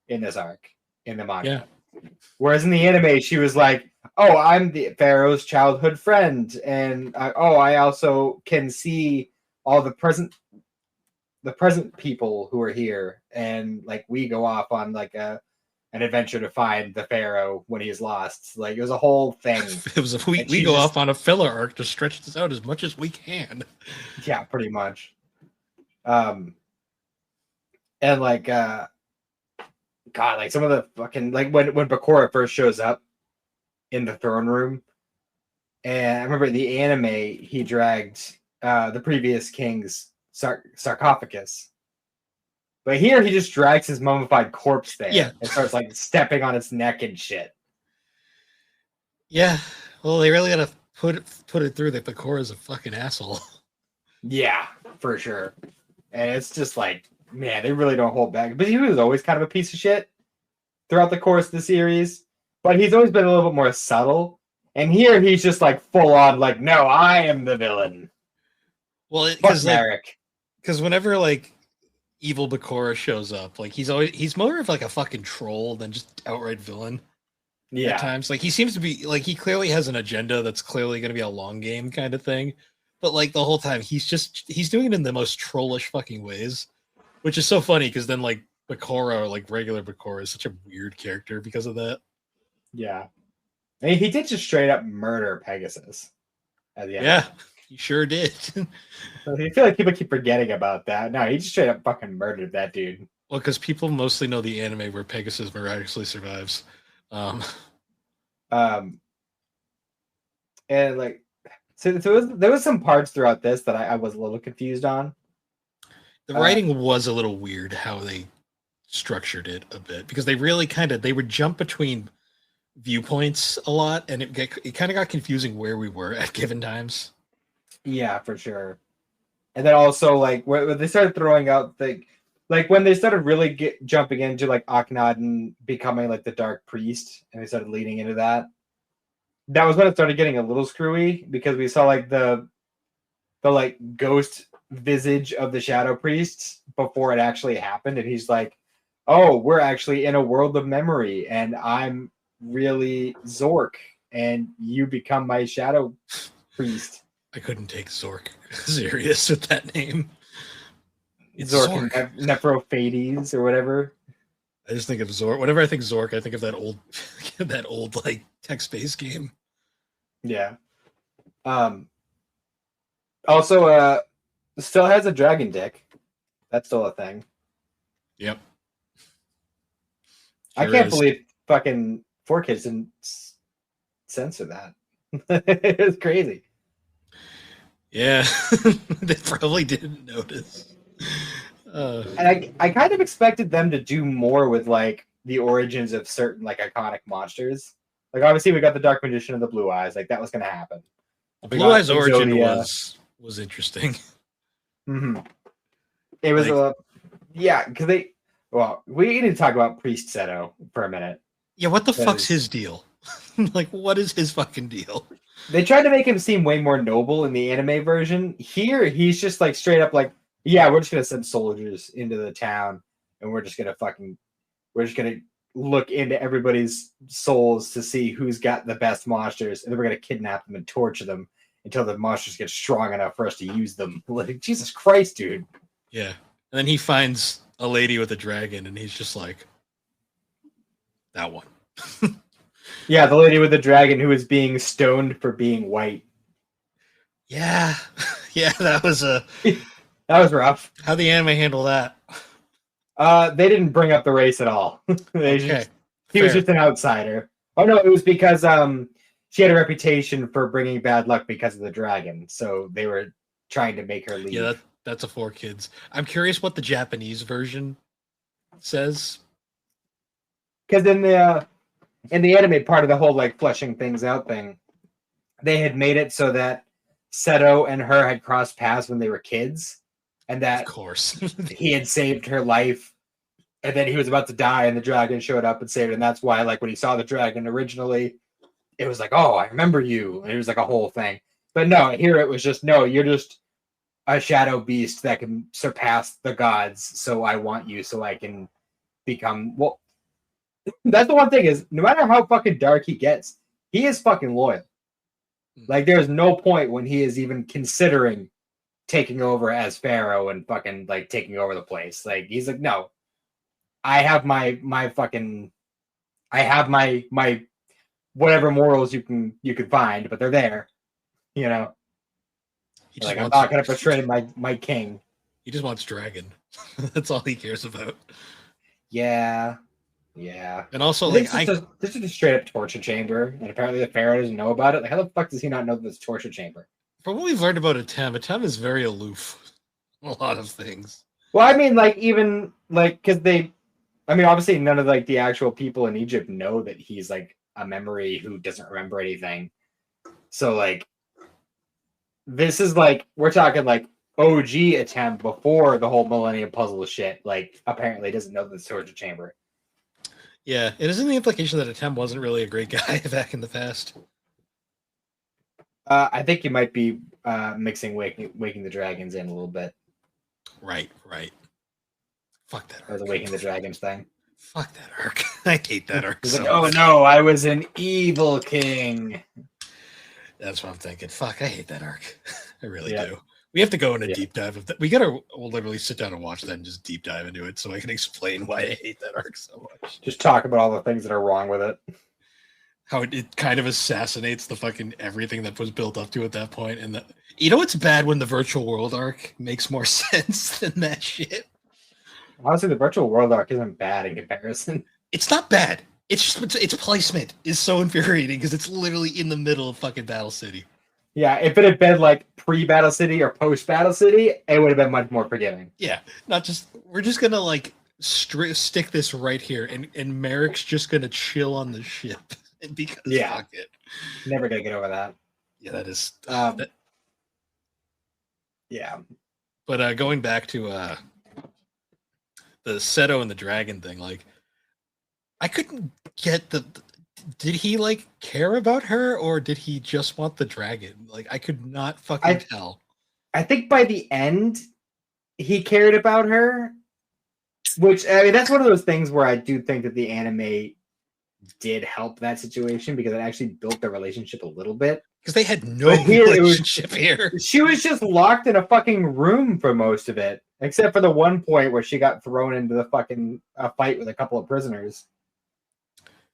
Speaker 2: in this arc in the manga. Yeah. Whereas in the anime, she was like, "Oh, I'm the Pharaoh's childhood friend, and I also can see all the present people who are here, and like we go off on like a an adventure to find the pharaoh when he's lost. Like, it was a whole thing.
Speaker 1: It was we go off on a filler arc to stretch this out as much as we can.
Speaker 2: Yeah, pretty much. And like God, like some of the fucking like when Bakura first shows up in the throne room, and I remember in the anime he dragged the previous king's sarcophagus. But here he just drags his mummified corpse there and starts like stepping on its neck and shit.
Speaker 1: Yeah. Well, they really gotta put it through that Bakura's a fucking asshole.
Speaker 2: Yeah, for sure. And it's just like, man, they really don't hold back. But he was always kind of a piece of shit throughout the course of the series. But he's always been a little bit more subtle. And here he's just like full on, like, no, I am the villain.
Speaker 1: Well, because whenever like evil Bakura shows up, like he's more of like a fucking troll than just outright villain.
Speaker 2: Yeah.
Speaker 1: At times, like he seems to be like he clearly has an agenda that's clearly going to be a long game kind of thing. But like the whole time, he's doing it in the most trollish fucking ways, which is so funny because then like Bakura, like regular Bakura, is such a weird character because of that.
Speaker 2: Yeah, I mean, he did just straight up murder Pegasus at the end.
Speaker 1: Yeah, he sure did.
Speaker 2: I feel like people keep forgetting about that. No, he just straight up fucking murdered that dude.
Speaker 1: Well, because people mostly know the anime where Pegasus miraculously survives.
Speaker 2: And like, so there was some parts throughout this that I was a little confused on.
Speaker 1: The writing was a little weird how they structured it a bit because they really they would jump between viewpoints a lot, and it kind of got confusing where we were at given times.
Speaker 2: Yeah, for sure. And then also like where they started throwing out like when they started really jumping into like Akhenaten becoming like the Dark Priest, and they started leading into that. That was when it started getting a little screwy because we saw like the like ghost visage of the Shadow Priests before it actually happened, and he's like, "Oh, we're actually in a world of memory, and I'm really Zork, and you become my Shadow Priest."
Speaker 1: I couldn't take Zork serious with that name.
Speaker 2: It's Zork and Nephrophades or whatever.
Speaker 1: I just think of Zork. Whenever I think Zork, I think of that old like text-based game.
Speaker 2: Yeah. Also, still has a dragon dick. That's still a thing.
Speaker 1: Yep.
Speaker 2: I can't believe fucking 4Kids didn't censor that. It was crazy.
Speaker 1: Yeah, they probably didn't notice.
Speaker 2: And I kind of expected them to do more with like the origins of certain like iconic monsters. Like obviously we got the Dark Magician and the Blue Eyes. Like that was going to happen.
Speaker 1: The Blue Eyes origin was interesting.
Speaker 2: Mm-hmm. It was because we need to talk about Priest Seto for a minute.
Speaker 1: Yeah, what the fuck's his deal? Like, what is his fucking deal?
Speaker 2: They tried to make him seem way more noble in the anime version. Here, he's just like straight up like, yeah, we're just gonna send soldiers into the town, and we're just gonna look into everybody's souls to see who's got the best monsters, and then we're gonna kidnap them and torture them until the monsters get strong enough for us to use them. Like, Jesus Christ, dude.
Speaker 1: Yeah. And then he finds a lady with a dragon, and he's just like, that one.
Speaker 2: Yeah, the lady with the dragon who is being stoned for being white.
Speaker 1: Yeah. Yeah, that was
Speaker 2: that was rough.
Speaker 1: How'd the anime handle that?
Speaker 2: They didn't bring up the race at all. He was just an outsider. Oh no, it was because she had a reputation for bringing bad luck because of the dragon. So they were trying to make her leave.
Speaker 1: Yeah, that's a 4Kids. I'm curious what the Japanese version says.
Speaker 2: Because in the anime part of the whole like fleshing things out thing, they had made it so that Seto and her had crossed paths when they were kids, and that
Speaker 1: of course
Speaker 2: he had saved her life, and then he was about to die, and the dragon showed up and saved her, and that's why like when he saw the dragon originally, it was like, oh, I remember you, and it was like a whole thing. But no, here it was just, no, you're just a shadow beast that can surpass the gods, so I want you so I can become well. That's the one thing is, no matter how fucking dark he gets, he is fucking loyal. Like, there's no point when he is even considering taking over as Pharaoh and fucking like taking over the place. Like, he's like, no, I have my fucking I have my whatever morals you can find, but they're there. You know,
Speaker 1: He just
Speaker 2: like I'm
Speaker 1: wants
Speaker 2: not gonna betray my king.
Speaker 1: he just wants dragon. That's all he cares about.
Speaker 2: Yeah, yeah.
Speaker 1: And also, like
Speaker 2: This is a straight up torture chamber, and apparently the pharaoh doesn't know about it. Like, how the fuck does he not know this torture chamber?
Speaker 1: from what we've learned about Atem is very aloof. A lot of things.
Speaker 2: Well, I mean, like even like because I mean, obviously none of like the actual people in Egypt know that he's like a memory who doesn't remember anything. So like, this is like we're talking like OG attempt before the whole Millennium Puzzle shit. Like, apparently doesn't know the torture chamber.
Speaker 1: Yeah, it isn't the implication that Atem wasn't really a great guy back in the past.
Speaker 2: I think you might be mixing Waking the Dragons in a little bit.
Speaker 1: Right. Fuck that
Speaker 2: Or the
Speaker 1: arc.
Speaker 2: Waking the Dragons thing.
Speaker 1: Fuck that arc. I hate that arc
Speaker 2: He's
Speaker 1: so
Speaker 2: like, oh
Speaker 1: much.
Speaker 2: no, I was an evil king.
Speaker 1: That's what I'm thinking. Fuck, I hate that arc. I really
Speaker 2: Yeah.
Speaker 1: do. We have to go in a
Speaker 2: Yeah.
Speaker 1: deep dive of that. We'll literally sit down and watch that and just deep dive into it so I can explain why I hate that arc so much.
Speaker 2: Just talk about all the things that are wrong with it.
Speaker 1: How it kind of assassinates the fucking everything that was built up to at that point. And that, you know, it's bad when the virtual world arc makes more sense than that shit.
Speaker 2: Honestly, the virtual world arc isn't bad in comparison.
Speaker 1: It's not bad. It's just its placement is so infuriating because it's literally in the middle of fucking Battle City.
Speaker 2: Yeah, if it had been like pre-Battle City or post-Battle City, it would have been much more forgiving.
Speaker 1: Yeah, not just we're just gonna like stick this right here, and Merrick's just gonna chill on the ship because fuck it.
Speaker 2: Never gonna get over that.
Speaker 1: Yeah, that is.
Speaker 2: Yeah,
Speaker 1: But going back to the Seto and the dragon thing, like I couldn't get did he like care about her or did he just want the dragon? Like I could not fucking tell.
Speaker 2: I think by the end he cared about her, which I mean that's one of those things where I do think that the anime did help that situation because it actually built their relationship a little bit.
Speaker 1: Because they had no relationship here.
Speaker 2: She was just locked in a fucking room for most of it, except for the one point where she got thrown into the fucking fight with a couple of prisoners.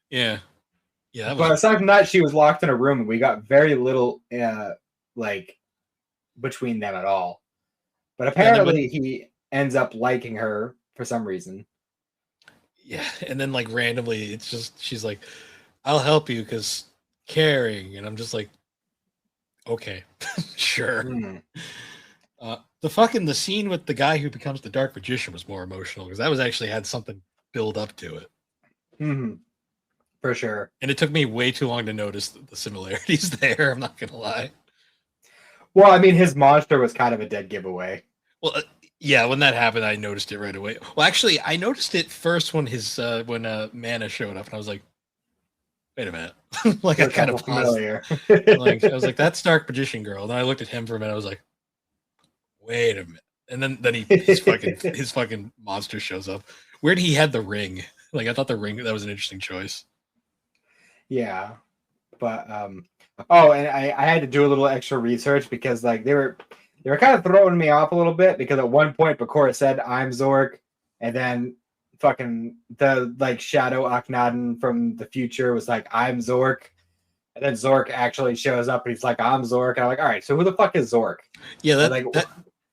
Speaker 1: Yeah.
Speaker 2: But aside from that, she was locked in a room, and we got very little like between them at all. But apparently, he ends up liking her for some reason.
Speaker 1: Yeah, and then like randomly, it's just she's like, "I'll help you because caring," and I'm just like, "Okay, sure." The scene with the guy who becomes the Dark Magician was more emotional because that was actually had something build up to it.
Speaker 2: Mm-hmm. For sure.
Speaker 1: And it took me way too long to notice the similarities there. I'm not gonna lie.
Speaker 2: Well, I mean, his monster was kind of a dead giveaway.
Speaker 1: Well, yeah, when that happened, I noticed it right away. Well, actually, I noticed it first when when Mana showed up, and I was like, "Wait a minute!" Like I kind of familiar. Like I was like, "That's Dark Magician Girl." And then I looked at him for a minute. I was like, "Wait a minute!" And then his fucking monster shows up. Weird, he had the ring. Like I thought the ring that was an interesting choice.
Speaker 2: Yeah, but oh, and I had to do a little extra research because like they were kind of throwing me off a little bit because at one point Bakura said I'm Zork, and then fucking the like Shadow Akhenaten from the future was like I'm Zork, and then Zork actually shows up and he's like I'm Zork, and I'm like, all right, so who the fuck is Zork?
Speaker 1: Yeah,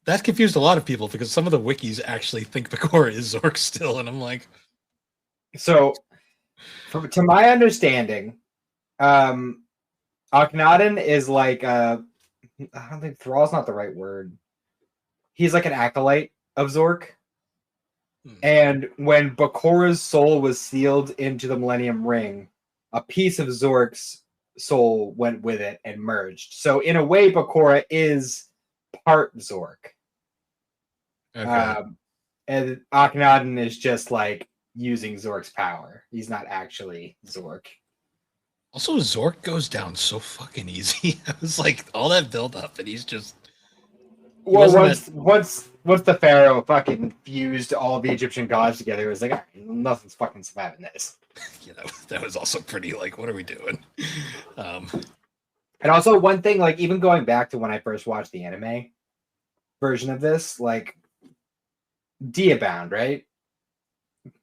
Speaker 1: that confused a lot of people because some of the wikis actually think Bakura is Zork still, and I'm like,
Speaker 2: so. To my understanding, Akhenaten is like I don't think Thrall's not the right word. He's like an acolyte of Zork. And when Bakura's soul was sealed into the Millennium Ring, a piece of Zork's soul went with it and merged. So in a way, Bakura is part Zork.
Speaker 1: okay.
Speaker 2: And Akhenaten is just like using Zork's power. He's not actually Zork.
Speaker 1: Also, Zork goes down so fucking easy. I was like, all that build up, and he's just.
Speaker 2: Well, once the Pharaoh fucking fused all the Egyptian gods together, it was like, nothing's fucking surviving this.
Speaker 1: Yeah, that was also pretty. Like, what are we doing?
Speaker 2: And also one thing, like even going back to when I first watched the anime version of this, like Diabound, right?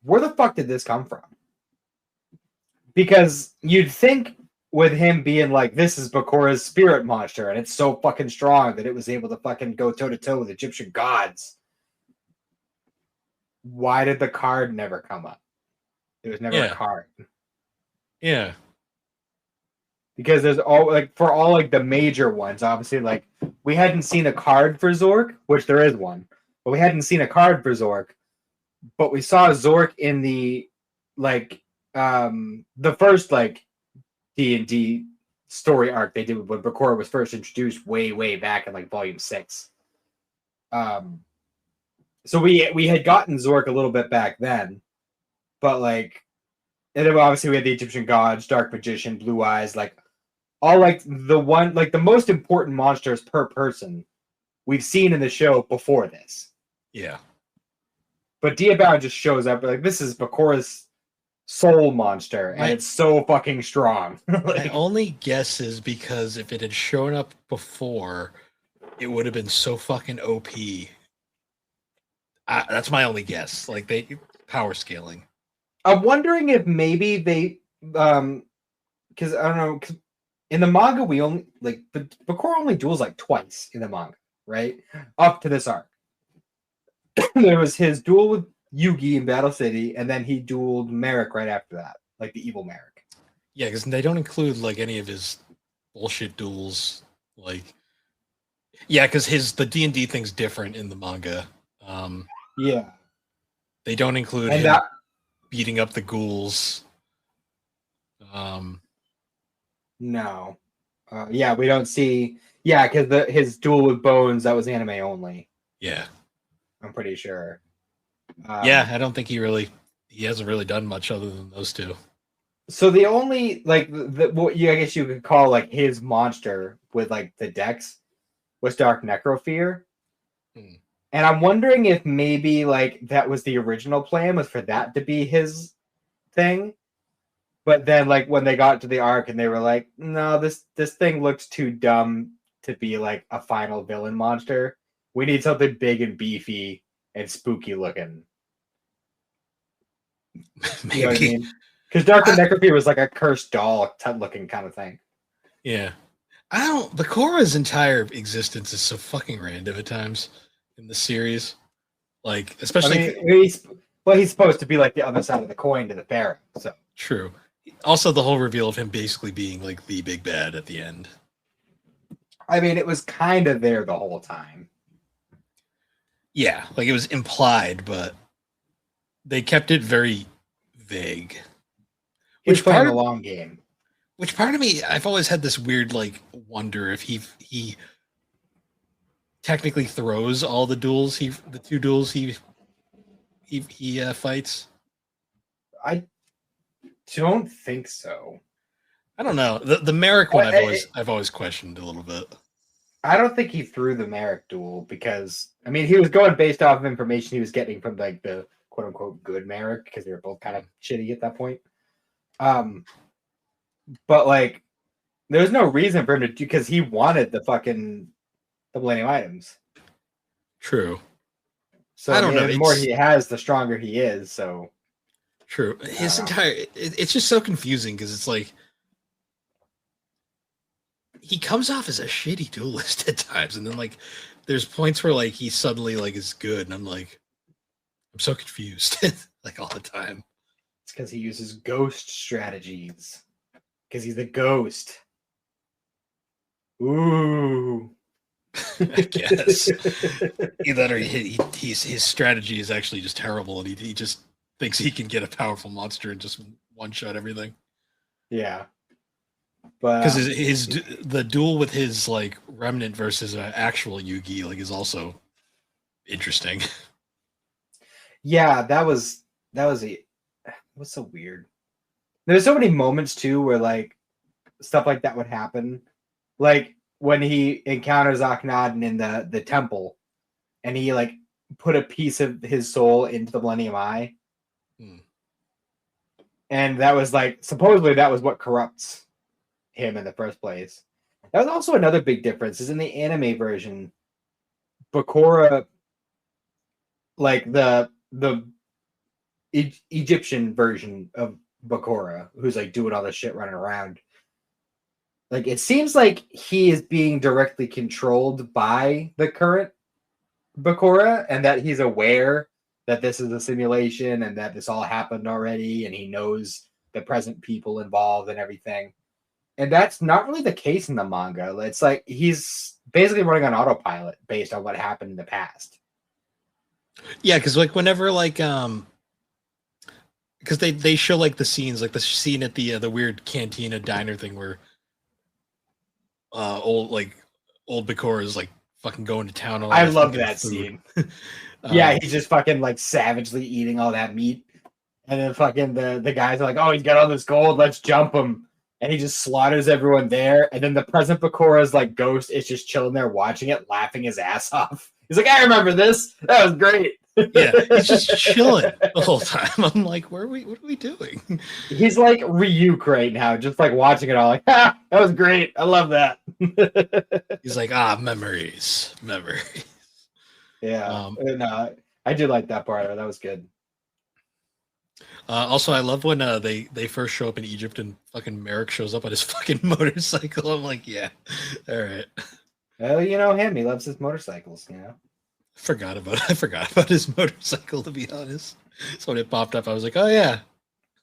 Speaker 2: Where the fuck did this come from? because you'd think with him being like, this is Bakura's spirit monster, and it's so fucking strong that it was able to fucking go toe to toe with Egyptian gods. Why did the card never come up? There was never a
Speaker 1: Yeah.
Speaker 2: card.
Speaker 1: Yeah.
Speaker 2: Because there's all like for all like the major ones, obviously, like we hadn't seen a card for Zork, which there is one, but we hadn't seen a card for Zork. But we saw Zork in the like the first like D&D story arc they did when Bakura was first introduced way back in like volume 6. So we had gotten Zork a little bit back then, but like, and then obviously we had the Egyptian gods, Dark Magician, Blue Eyes, like all like the most important monsters per person we've seen in the show before this.
Speaker 1: Yeah.
Speaker 2: But Diabao just shows up like this is Bakura's soul monster, and it's so fucking strong.
Speaker 1: My only guess is because if it had shown up before, it would have been so fucking OP. That's my only guess. Like they power scaling.
Speaker 2: I'm wondering if maybe they because I don't know, cause in the manga we only like Bakura only duels like twice in the manga, right? Up to this arc. There was his duel with Yugi in Battle City, and then he dueled Merrick right after that, like the evil Merrick.
Speaker 1: Yeah, because they don't include like any of his bullshit duels. Like, yeah, because the D&D thing's different in the manga.
Speaker 2: Yeah,
Speaker 1: they don't include him beating up the ghouls.
Speaker 2: No, yeah, we don't see. Yeah, because his duel with Bones, that was anime only.
Speaker 1: Yeah,
Speaker 2: I'm pretty sure.
Speaker 1: Yeah, I don't think he hasn't really done much other than those two.
Speaker 2: So the only like what I guess you could call like his monster with like the dex was Dark Necrofear. And I'm wondering if maybe like that was the original plan, was for that to be his thing. But then like when they got to the arc and they were like, no, this thing looks too dumb to be like a final villain monster. We need something big and beefy and spooky looking.
Speaker 1: Maybe.
Speaker 2: You know what I mean? Because Dark Necrofear was like a cursed doll looking kind of thing.
Speaker 1: Yeah. Bakura's entire existence is so fucking random at times in the series. Like, especially
Speaker 2: he's supposed to be like the other side of the coin to the Pharaoh. So
Speaker 1: true. Also, the whole reveal of him basically being like the big bad at the end.
Speaker 2: I mean, it was kind of there the whole time.
Speaker 1: Yeah, like it was implied, but they kept it very vague.
Speaker 2: Which playing a long game.
Speaker 1: Which part of me, I've always had this weird like wonder if he technically throws all the duels the two duels he fights.
Speaker 2: I don't think so.
Speaker 1: I don't know. The Merrick one I've always questioned a little bit.
Speaker 2: I don't think he threw the Merrick duel because I mean he was going based off of information he was getting from like the quote unquote good Merrick because they were both kind of shitty at that point. But like there's no reason for him to do because he wanted the Millennium items.
Speaker 1: True.
Speaker 2: So I don't know. The more he has, the stronger he is. So
Speaker 1: true. His entire it's just so confusing because it's like he comes off as a shitty duelist at times, and then like there's points where like he suddenly like is good, and I'm so confused like all the time.
Speaker 2: It's because he uses ghost strategies. Because he's the ghost. Ooh.
Speaker 1: I guess either his strategy is actually just terrible, and he just thinks he can get a powerful monster and just one shot everything.
Speaker 2: Yeah, but
Speaker 1: because the duel with his like remnant versus actual Yugi like is also interesting.
Speaker 2: Yeah, that was what's so weird. There's so many moments too where like stuff like that would happen, like when he encounters Akhenaten in the temple, and he like put a piece of his soul into the Millennium Eye, and that was like supposedly that was what corrupts him in the first place. That was also another big difference. Is in the anime version, Bakura, like the Egyptian version of Bakura, who's like doing all this shit running around. Like it seems like he is being directly controlled by the current Bakura, and that he's aware that this is a simulation and that this all happened already, and he knows the present people involved and everything. And that's not really the case in the manga. It's like he's basically running on autopilot based on what happened in the past.
Speaker 1: Yeah, because like whenever like because they show like the scenes, like the scene at the weird cantina diner thing where old Bakura is like fucking going to town.
Speaker 2: I love that scene. Yeah, he's just fucking like savagely eating all that meat, and then fucking the guys are like, "Oh, he's got all this gold. Let's jump him." And he just slaughters everyone there. And then the present Bakura's like ghost is just chilling there watching it, laughing his ass off. He's like, "I remember this. That was great."
Speaker 1: Yeah, he's just chilling the whole time. I'm like, what are we doing?
Speaker 2: He's like Ryuk right now, just like watching it all like, that was great. I love that.
Speaker 1: He's like, memories.
Speaker 2: Yeah. I did like that part. That was good.
Speaker 1: Also, I love when they first show up in Egypt and fucking Merrick shows up on his fucking motorcycle. I'm like, yeah, all right.
Speaker 2: Well, you know him. He loves his motorcycles, you know.
Speaker 1: I forgot about his motorcycle, to be honest. So when it popped up, I was like, oh yeah,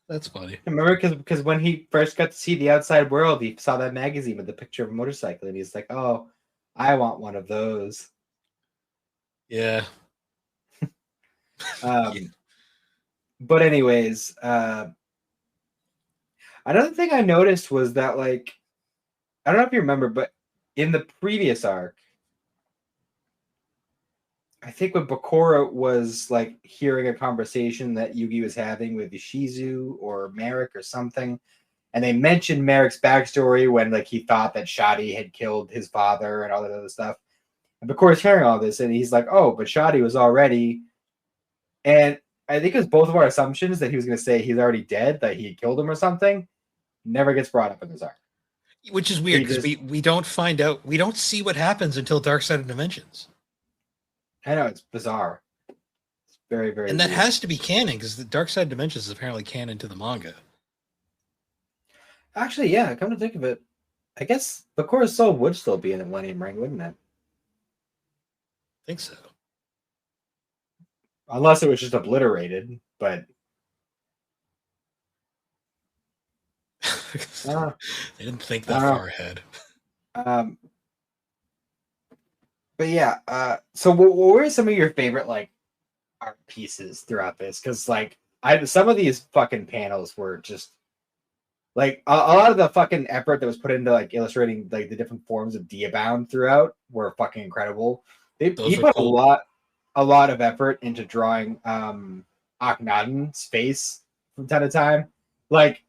Speaker 1: that's funny.
Speaker 2: I remember because when he first got to see the outside world, he saw that magazine with the picture of a motorcycle, and he's like, "Oh, I want one of those."
Speaker 1: Yeah.
Speaker 2: Yeah. But anyways, another thing I noticed was that, like, I don't know if you remember, but in the previous arc, I think when Bakura was like hearing a conversation that Yugi was having with Ishizu or Merrick or something, and they mentioned Merrick's backstory when like he thought that Shadi had killed his father and all that other stuff. And Bakura's hearing all this, and he's like, "Oh, but Shadi was already," and I think it was both of our assumptions that he was going to say he's already dead, that he had killed him or something. Never gets brought up in this arc.
Speaker 1: Which is weird because we don't find out, we don't see what happens until Dark Side of Dimensions.
Speaker 2: I know, it's bizarre. It's very, very
Speaker 1: and
Speaker 2: weird.
Speaker 1: that has to be canon because the Dark Side of Dimensions is apparently canon to the manga.
Speaker 2: Actually, yeah, come to think of it, I guess Bakura's soul would still be in the Millennium Ring, wouldn't it?
Speaker 1: I think so.
Speaker 2: Unless it was just obliterated, but
Speaker 1: they didn't think that far ahead.
Speaker 2: But yeah, so what were some of your favorite like art pieces throughout this? Because like some of these fucking panels were just like a lot of the fucking effort that was put into like illustrating like the different forms of Diabound throughout were fucking incredible. He put cool. a lot of effort into drawing Akhenaten's face from time to time, like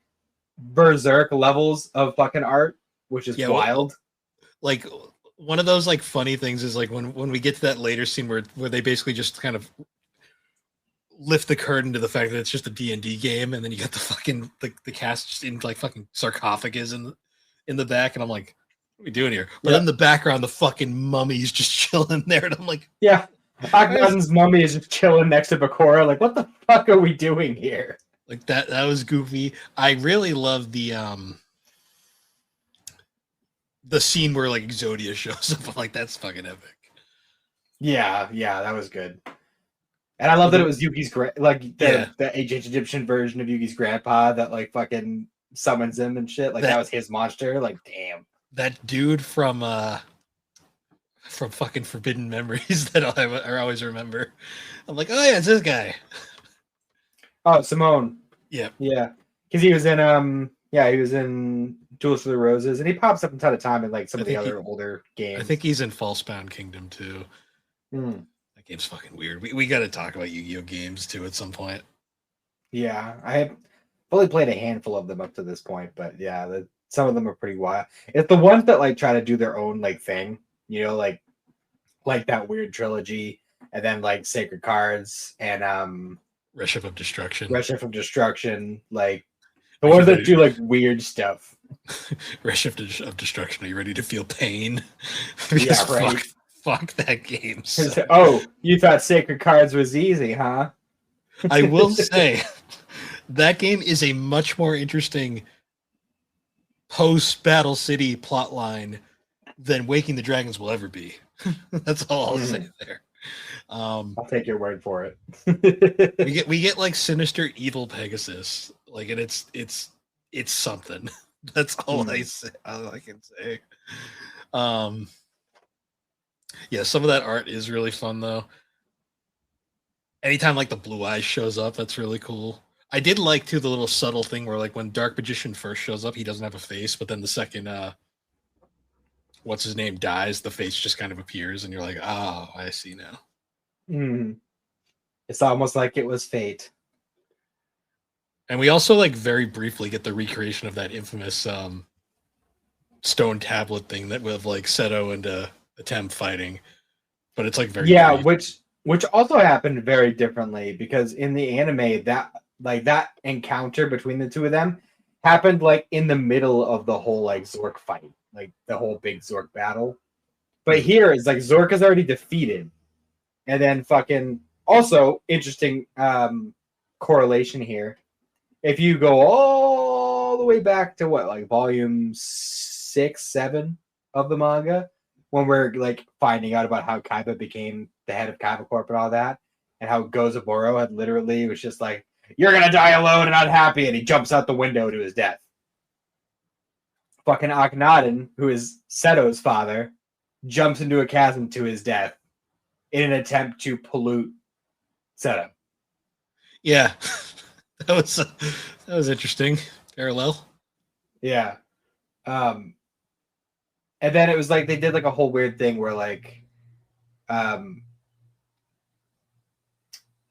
Speaker 2: berserk levels of fucking art, which is wild.
Speaker 1: Like one of those like funny things is like when we get to that later scene where they basically just kind of lift the curtain to the fact that it's just a D&D game, and then you got the fucking the cast just in like fucking sarcophagus in the back, and I'm like, what are we doing here? But in the background, the fucking mummy's just chilling there, and I'm like,
Speaker 2: yeah, Akhenaten's mummy is just chilling next to Bakura. Like, what the fuck are we doing here?
Speaker 1: Like that was goofy. I really love the scene where like Exodia shows up. Like, that's fucking epic.
Speaker 2: Yeah, that was good. And I love that it was Yugi's the ancient Egyptian version of Yugi's grandpa that like fucking summons him and shit. Like that was his monster. Like, damn.
Speaker 1: That dude from fucking Forbidden Memories that I always remember. I'm like, oh yeah, it's this guy.
Speaker 2: Oh, Simone.
Speaker 1: Yeah.
Speaker 2: Because he was in Duels for the Roses, and he pops up from time to time in like some of the other older games.
Speaker 1: I think he's in Falsebound Kingdom too. That game's fucking weird. We got to talk about Yu-Gi-Oh games too at some point.
Speaker 2: Yeah, I have only played a handful of them up to this point, but yeah, some of them are pretty wild. It's the ones that like try to do their own like thing, you know, like that weird trilogy, and then like Sacred Cards and
Speaker 1: Reshift of
Speaker 2: Destruction, like the ones that do like weird stuff.
Speaker 1: Reshift of Destruction. Are you ready to feel pain?
Speaker 2: Yeah, right.
Speaker 1: Fuck that game.
Speaker 2: Oh, you thought Sacred Cards was easy, huh?
Speaker 1: I will say that game is a much more interesting post Battle City plotline than Waking the Dragons will ever be. That's all I'll say there.
Speaker 2: I'll take your word for it.
Speaker 1: we get like sinister evil Pegasus, like, and it's something. That's all I say. All I can say. Yeah, some of that art is really fun though. Anytime like the blue eyes shows up, that's really cool. I did like too the little subtle thing where like when Dark Magician first shows up, he doesn't have a face, but then the second what's his name dies, the face just kind of appears, and you're like, oh, I see now.
Speaker 2: It's almost like it was fate.
Speaker 1: And we also like very briefly get the recreation of that infamous stone tablet thing that with like Seto and Atem fighting, but it's like very brief.
Speaker 2: which also happened very differently because in the anime that encounter between the two of them happened like in the middle of the whole like Zork fight, like the whole big Zork battle. But here it's like Zork is already defeated, and then fucking also interesting correlation here. If you go all the way back to what, like volume 6, 7 of the manga, when we're like finding out about how Kaiba became the head of Kaiba Corp and all that, and how Gozaburo had literally was just like, "You're gonna die alone and unhappy," and he jumps out the window to his death. Fucking Akhenaten, who is Seto's father, jumps into a chasm to his death in an attempt to pollute Seto.
Speaker 1: Yeah. That was interesting. Parallel.
Speaker 2: Yeah. And then it was like they did like a whole weird thing where like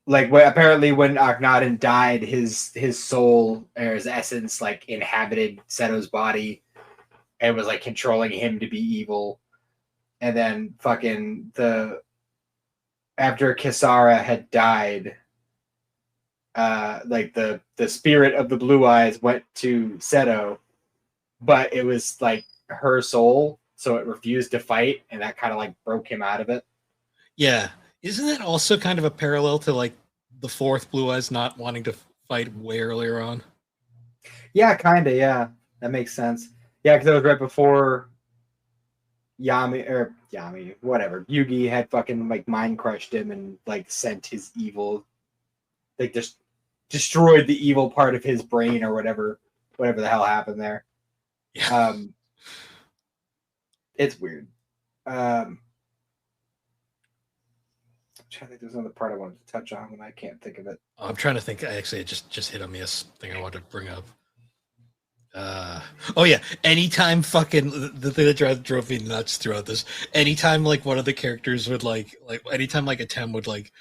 Speaker 2: apparently when Akhenaten died, his soul or his essence like inhabited Seto's body and was like controlling him to be evil. And then fucking after Kisara had died, like the spirit of the blue eyes went to Seto, but it was like her soul, so it refused to fight, and that kind of like broke him out of it.
Speaker 1: Yeah. Isn't that also kind of a parallel to like the fourth blue eyes not wanting to fight way earlier on?
Speaker 2: Yeah, kind of. Yeah, that makes sense. Yeah, because it was right before Yami, whatever. Yugi had fucking like mind crushed him and like sent his evil, like just destroyed the evil part of his brain or whatever the hell happened there.
Speaker 1: Yeah.
Speaker 2: It's weird. I'm trying to think there's another part I wanted to touch on and I can't think of it.
Speaker 1: I'm trying to think. Actually, it just hit on me a thing I wanted to bring up. Oh yeah, anytime fucking the thing that drove me nuts throughout this, anytime like one of the characters would like anytime like Atem would like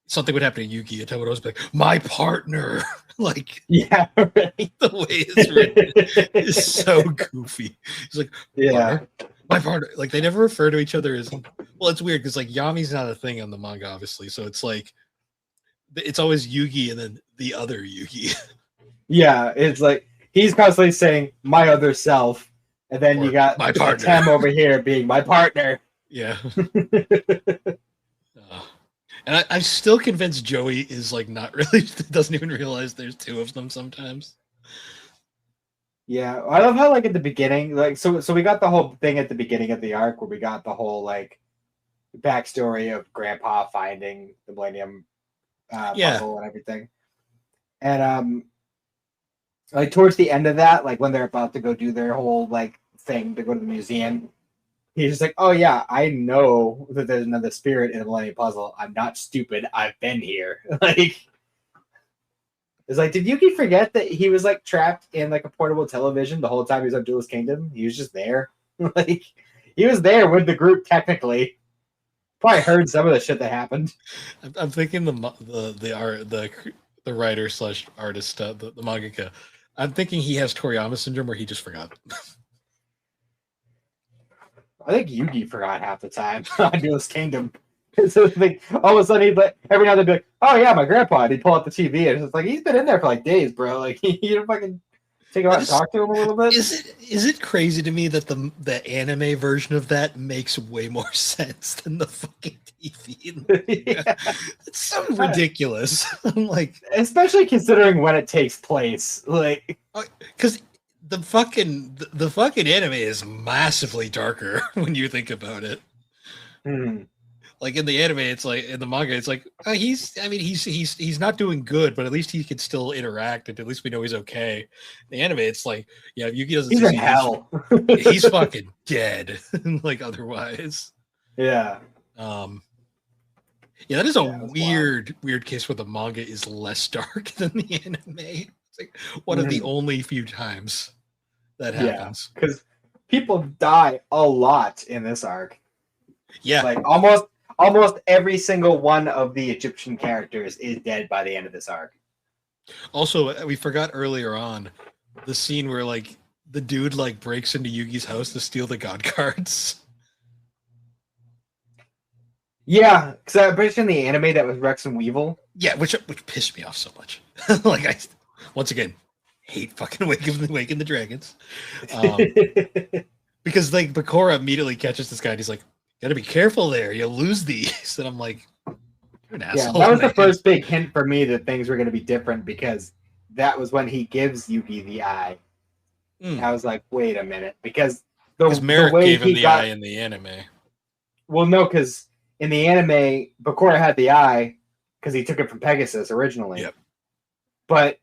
Speaker 1: something would happen to Yugi, Atem would always be like, my partner. Like,
Speaker 2: yeah, right.
Speaker 1: The way it's written is so goofy. He's like,
Speaker 2: yeah,
Speaker 1: my partner. Like they never refer to each other as, well, it's weird because like Yami's not a thing on the manga, obviously, so it's like it's always Yugi and then the other Yugi.
Speaker 2: Yeah, it's like he's constantly saying my other self, and then you got
Speaker 1: my partner
Speaker 2: Atem over here being my partner.
Speaker 1: Yeah. And I'm still convinced Joey is like not really doesn't even realize there's two of them sometimes.
Speaker 2: Yeah, I love how like at the beginning, like so we got the whole thing at the beginning of the arc where we got the whole like backstory of Grandpa finding the Millennium puzzle and everything, and like towards the end of that, like when they're about to go do their whole like thing to go to the museum. He's just like, oh yeah, I know that there's another spirit in the Millennium Puzzle. I'm not stupid. I've been here. Like, it's like, did Yuki forget that he was like trapped in like a portable television the whole time he was on Duelist Kingdom? He was just there. Like, he was there with the group technically. Probably heard some of the shit that happened.
Speaker 1: I'm thinking the writer slash artist, the mangaka. I'm thinking he has Toriyama syndrome where he just forgot.
Speaker 2: I think Yugi forgot half the time on Duelist Kingdom. So like, all of a sudden, he'd like every now and then be like, "Oh yeah, my grandpa." And he'd pull out the TV, and it's like he's been in there for like days, bro. Like he fucking Take him out and talk to him a little bit.
Speaker 1: Is it crazy to me that the anime version of that makes way more sense than the fucking TV?
Speaker 2: Yeah.
Speaker 1: It's so ridiculous. I'm like,
Speaker 2: especially considering when it takes place, like
Speaker 1: because the fucking anime is massively darker when you think about it. Like in the anime, it's like in the manga, it's like he's not doing good, but at least he can still interact, and at least we know he's okay. In the anime, it's like, yeah, if Yugi doesn't
Speaker 2: he's in hell.
Speaker 1: He's fucking dead. Like otherwise,
Speaker 2: yeah.
Speaker 1: Yeah, that is a weird case where the manga is less dark than the anime. It's like one of the only few times that happens.
Speaker 2: Because people die a lot in this arc.
Speaker 1: Yeah,
Speaker 2: like almost every single one of the Egyptian characters is dead by the end of this arc.
Speaker 1: Also, we forgot earlier on the scene where like the dude like breaks into Yugi's house to steal the god cards.
Speaker 2: Yeah, because I'm pretty sure in the anime that was Rex and Weevil.
Speaker 1: Yeah, which pissed me off so much. Like I, once again, hate fucking Waking the Dragons. Because like Bakura immediately catches this guy and he's like, "Gotta be careful there, you'll lose these." And I'm like, "You're an asshole."
Speaker 2: Yeah, that was the first big hint for me that things were going to be different because that was when he gives Yugi the eye. I was like, "Wait a minute," because
Speaker 1: Merrick gave him the eye in the anime.
Speaker 2: Well, no, because in the anime, Bakura had the eye because he took it from Pegasus originally.
Speaker 1: Yep.
Speaker 2: But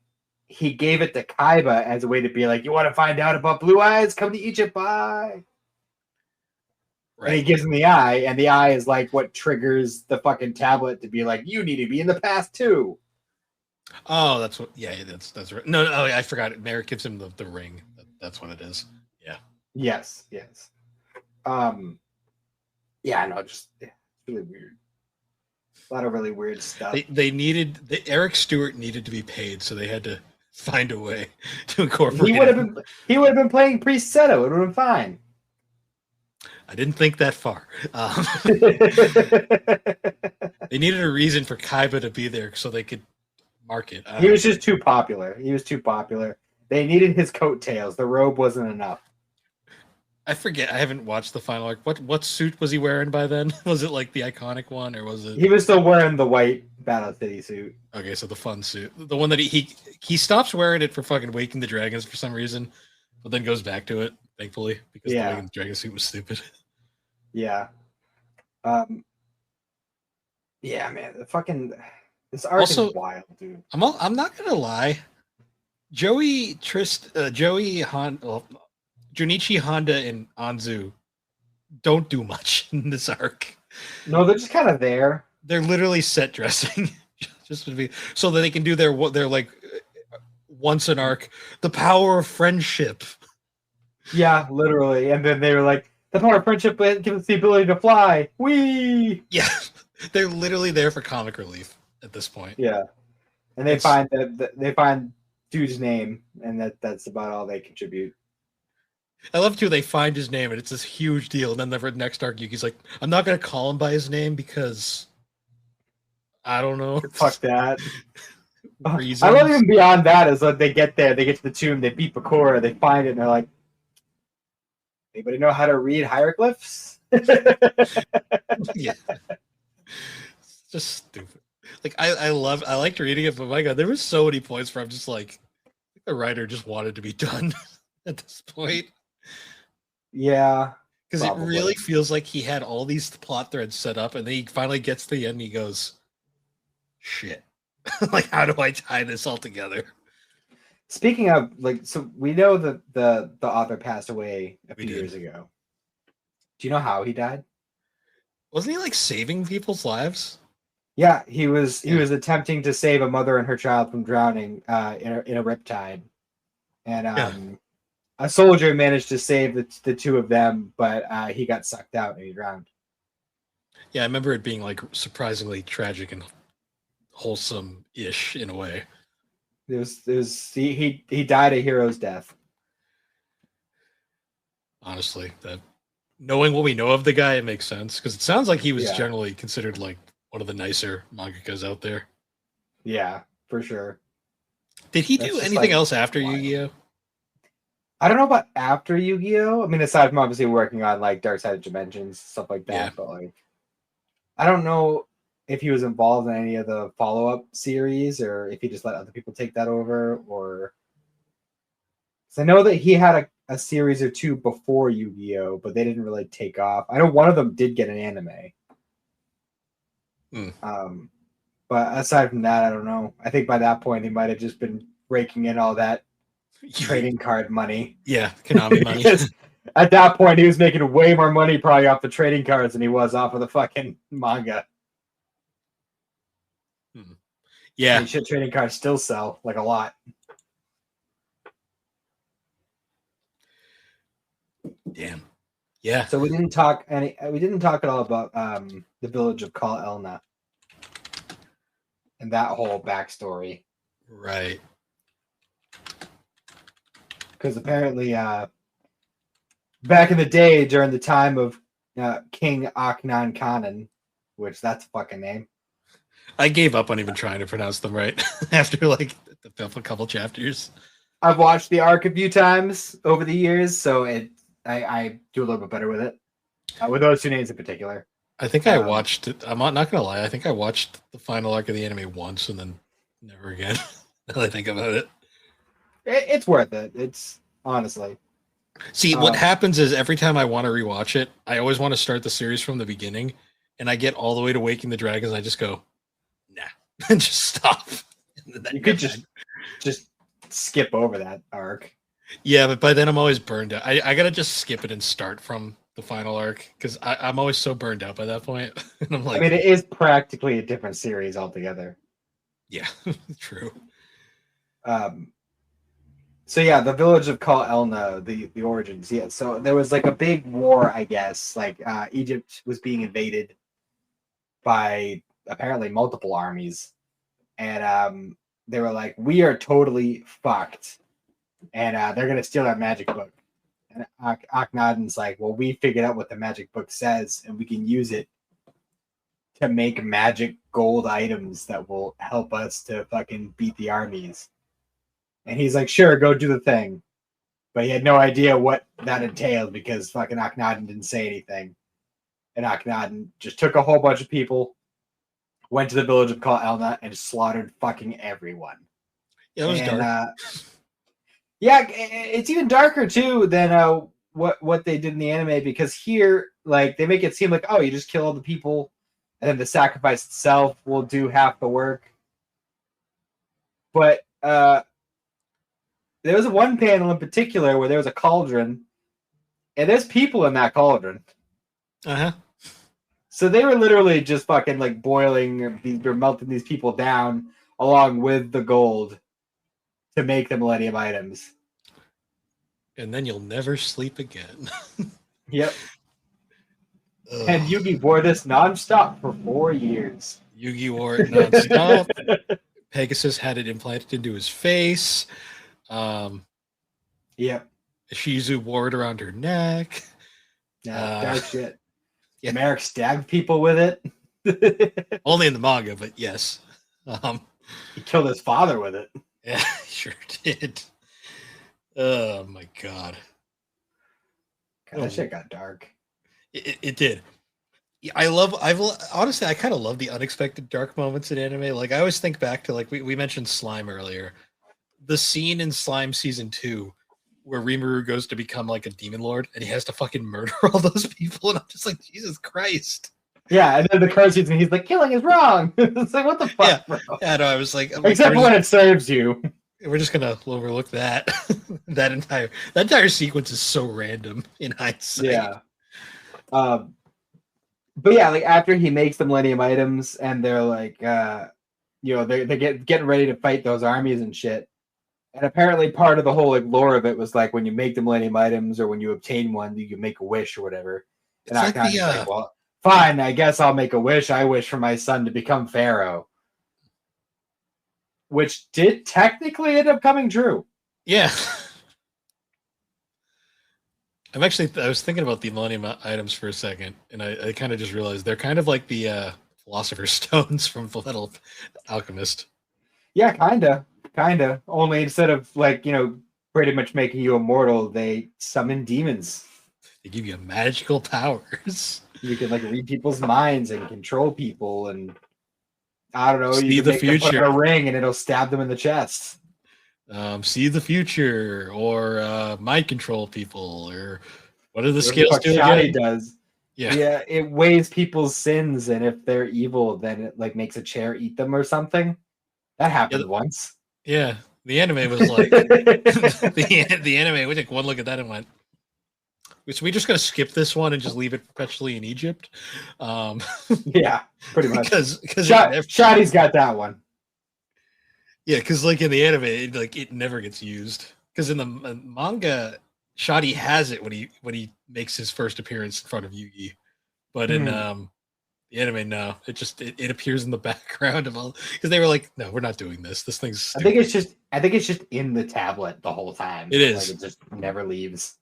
Speaker 2: he gave it to Kaiba as a way to be like, "You want to find out about blue eyes? Come to Egypt, bye." Right. And he gives him the eye, and the eye is like what triggers the fucking tablet to be like, "You need to be in the past too."
Speaker 1: Oh, that's what. Yeah, that's right. No, I forgot it. Merrick gives him the ring. That's what it is. Yeah.
Speaker 2: Yes. Yeah, no, just really weird. A lot of really weird stuff.
Speaker 1: Eric Stewart needed to be paid, so they had to find a way to incorporate.
Speaker 2: He would have been playing Priest Seto. It would have been fine.
Speaker 1: I didn't think that far. They needed a reason for Kaiba to be there so they could market.
Speaker 2: He was just too popular. They needed his coattails. The robe wasn't enough.
Speaker 1: I forget. I haven't watched the final arc. What suit was he wearing by then? Was it like the iconic one, or was it?
Speaker 2: He was still wearing the white Battle City suit.
Speaker 1: Okay, so the fun suit, the one that he stops wearing it for fucking Waking the Dragons for some reason, but then goes back to it, thankfully, because the Waking the Dragon suit was stupid.
Speaker 2: Yeah. Yeah, man. This arc is wild, dude.
Speaker 1: I'm not gonna lie. Junichi, Honda, and Anzu don't do much in this arc.
Speaker 2: No, they're just kind of there.
Speaker 1: They're literally set dressing, just to be so that they can do their like once an arc, the power of friendship.
Speaker 2: Yeah, literally. And then they were like, the power of friendship gives us the ability to fly. Whee!
Speaker 1: Yeah, they're literally there for comic relief at this point.
Speaker 2: Yeah, and they find dude's name, and that's about all they contribute.
Speaker 1: I love too. They find his name, and it's this huge deal. And then the next arc, Yuki's like, "I'm not gonna call him by his name because I don't know."
Speaker 2: Fuck that. Reasons. I love even beyond that is that they get there, they get to the tomb, they beat Bakura, they find it, and they're like, "Anybody know how to read hieroglyphs?"
Speaker 1: Yeah, it's just stupid. Like I liked reading it, but my god, there were so many points where I'm just like, the writer just wanted to be done at this point.
Speaker 2: Yeah,
Speaker 1: because it really feels like he had all these plot threads set up, and then he finally gets to the end and he goes, "Shit, like how do I tie this all together?"
Speaker 2: Speaking of, like, so we know that the author passed away a few years ago. Do you know how he died?
Speaker 1: Wasn't he like saving people's lives?
Speaker 2: Yeah, he was attempting to save a mother and her child from drowning in a riptide, and a soldier managed to save the two of them, but he got sucked out and he drowned.
Speaker 1: Yeah, I remember it being like surprisingly tragic and wholesome-ish in a way. He died a hero's death. Honestly, that knowing what we know of the guy, it makes sense because it sounds like he was generally considered like one of the nicer mangakas out there.
Speaker 2: Yeah, for sure.
Speaker 1: Did he do anything else after Yu-Gi-Oh?
Speaker 2: I don't know about after Yu-Gi-Oh. I mean, aside from obviously working on like Dark Side of Dimensions stuff like that,
Speaker 1: Yeah.
Speaker 2: but like I don't know if he was involved in any of the follow-up series or if he just let other people take that over, or 'cause I know that he had a series or two before Yu-Gi-Oh, but they didn't really take off. I know one of them did get an anime.
Speaker 1: Mm.
Speaker 2: But aside from that, I don't know. I think by that point he might have just been raking in all that trading card money.
Speaker 1: Yeah, Konami money.
Speaker 2: Because at that point he was making way more money probably off the trading cards than he was off of the fucking manga.
Speaker 1: Yeah.
Speaker 2: I mean, shit, trading cards still sell like a lot.
Speaker 1: Damn. Yeah.
Speaker 2: So we didn't talk at all about the village of Kal Elna and that whole backstory.
Speaker 1: Right.
Speaker 2: Because apparently back in the day during the time of King Akhenaten Khanen, which that's a fucking name.
Speaker 1: I gave up on even trying to pronounce them right after like a couple chapters.
Speaker 2: I've watched the arc a few times over the years, so I do a little bit better with it. With those two names in particular.
Speaker 1: I think I watched it. I'm not gonna lie. I think I watched the final arc of the anime once and then never again. Now that I think about it.
Speaker 2: It's worth it. It's honestly.
Speaker 1: See, what happens is every time I want to rewatch it, I always want to start the series from the beginning, and I get all the way to Waking the Dragons, and I just go, nah, and just stop.
Speaker 2: You could just skip over that arc.
Speaker 1: Yeah, but by then I'm always burned out. I gotta just skip it and start from the final arc because I'm always so burned out by that point. And I'm like,
Speaker 2: I mean, it is practically a different series altogether.
Speaker 1: Yeah, true.
Speaker 2: So yeah, the village of Kal Elna, the origins. Yeah, so there was like a big war, I guess. Like Egypt was being invaded by apparently multiple armies, and they were like, "We are totally fucked," and they're gonna steal our magic book. And Akhenaten's like, "Well, we figured out what the magic book says, and we can use it to make magic gold items that will help us to fucking beat the armies." And he's like, "Sure, go do the thing." But he had no idea what that entailed because fucking Akhenaten didn't say anything. And Akhenaten just took a whole bunch of people, went to the village of Kal Elna, and slaughtered fucking everyone.
Speaker 1: Yeah, it was dark.
Speaker 2: Yeah, it's even darker too than what they did in the anime, because here, like, they make it seem like, oh, you just kill all the people, and then the sacrifice itself will do half the work. But there was one panel in particular where there was a cauldron, and there's people in that cauldron.
Speaker 1: Uh-huh.
Speaker 2: So they were literally just fucking like boiling or melting these people down along with the gold to make the Millennium items.
Speaker 1: And then you'll never sleep again.
Speaker 2: Yep. Ugh. And Yugi wore this nonstop for 4 years.
Speaker 1: Yugi wore it nonstop. Pegasus had it implanted into his face.
Speaker 2: Yep.
Speaker 1: Shizu wore it around her neck.
Speaker 2: Dark shit.
Speaker 1: Yeah.
Speaker 2: Merrick stabbed people with it.
Speaker 1: Only in the manga, but yes.
Speaker 2: He killed his father with it.
Speaker 1: Yeah, he sure did. Oh my god.
Speaker 2: That shit got dark.
Speaker 1: It did. Honestly, I kind of love the unexpected dark moments in anime. Like, I always think back to, like, we mentioned Slime earlier. The scene in Slime Season 2 where Rimuru goes to become, like, a demon lord, and he has to fucking murder all those people, and I'm just like, Jesus Christ.
Speaker 2: Yeah, and then the card sees and he's like, killing is wrong. It's like, what the fuck,
Speaker 1: yeah.
Speaker 2: bro?
Speaker 1: Yeah, no, I was like...
Speaker 2: Except when it serves you.
Speaker 1: We're just gonna overlook that. that entire sequence is so random in hindsight.
Speaker 2: Yeah. But yeah, like after he makes the Millennium items and they're like they getting ready to fight those armies and shit. And apparently part of the whole like lore of it was like when you make the Millennium items or when you obtain one, you can make a wish or whatever. And I kind of like, well, fine, I guess I'll make a wish. I wish for my son to become pharaoh. Which did technically end up coming true.
Speaker 1: Yeah. I was thinking about the Millennium items for a second, and I kind of just realized they're kind of like the Philosopher's Stones from Fullmetal Alchemist.
Speaker 2: Yeah, kind of. Only instead of like, pretty much making you immortal, they summon demons.
Speaker 1: They give you magical powers.
Speaker 2: You can like read people's minds and control people, and I don't know. You
Speaker 1: See
Speaker 2: can
Speaker 1: the
Speaker 2: make them put
Speaker 1: future.
Speaker 2: on a ring, and it'll stab them in the chest.
Speaker 1: See the future, or mind control people, or what do the
Speaker 2: What the
Speaker 1: scales
Speaker 2: fuck
Speaker 1: do
Speaker 2: Shoddy
Speaker 1: again?
Speaker 2: does?
Speaker 1: Yeah.
Speaker 2: Yeah, it weighs people's sins, and if they're evil, then it like makes a chair eat them or something. That happened once.
Speaker 1: Yeah. The anime was like the anime. We took one look at that and went, "So we just gonna skip this one and just leave it perpetually in Egypt?"
Speaker 2: Yeah, pretty much.
Speaker 1: Because
Speaker 2: Shoddy's got that one.
Speaker 1: Yeah, because like in the anime, it never gets used. Because in the manga, Shoddy has it when he makes his first appearance in front of Yugi, but in the anime, no, it appears in the background of all, because they were like, no, we're not doing this. This thing's stupid.
Speaker 2: I think it's just in the tablet the whole time.
Speaker 1: It is.
Speaker 2: Like it just never leaves.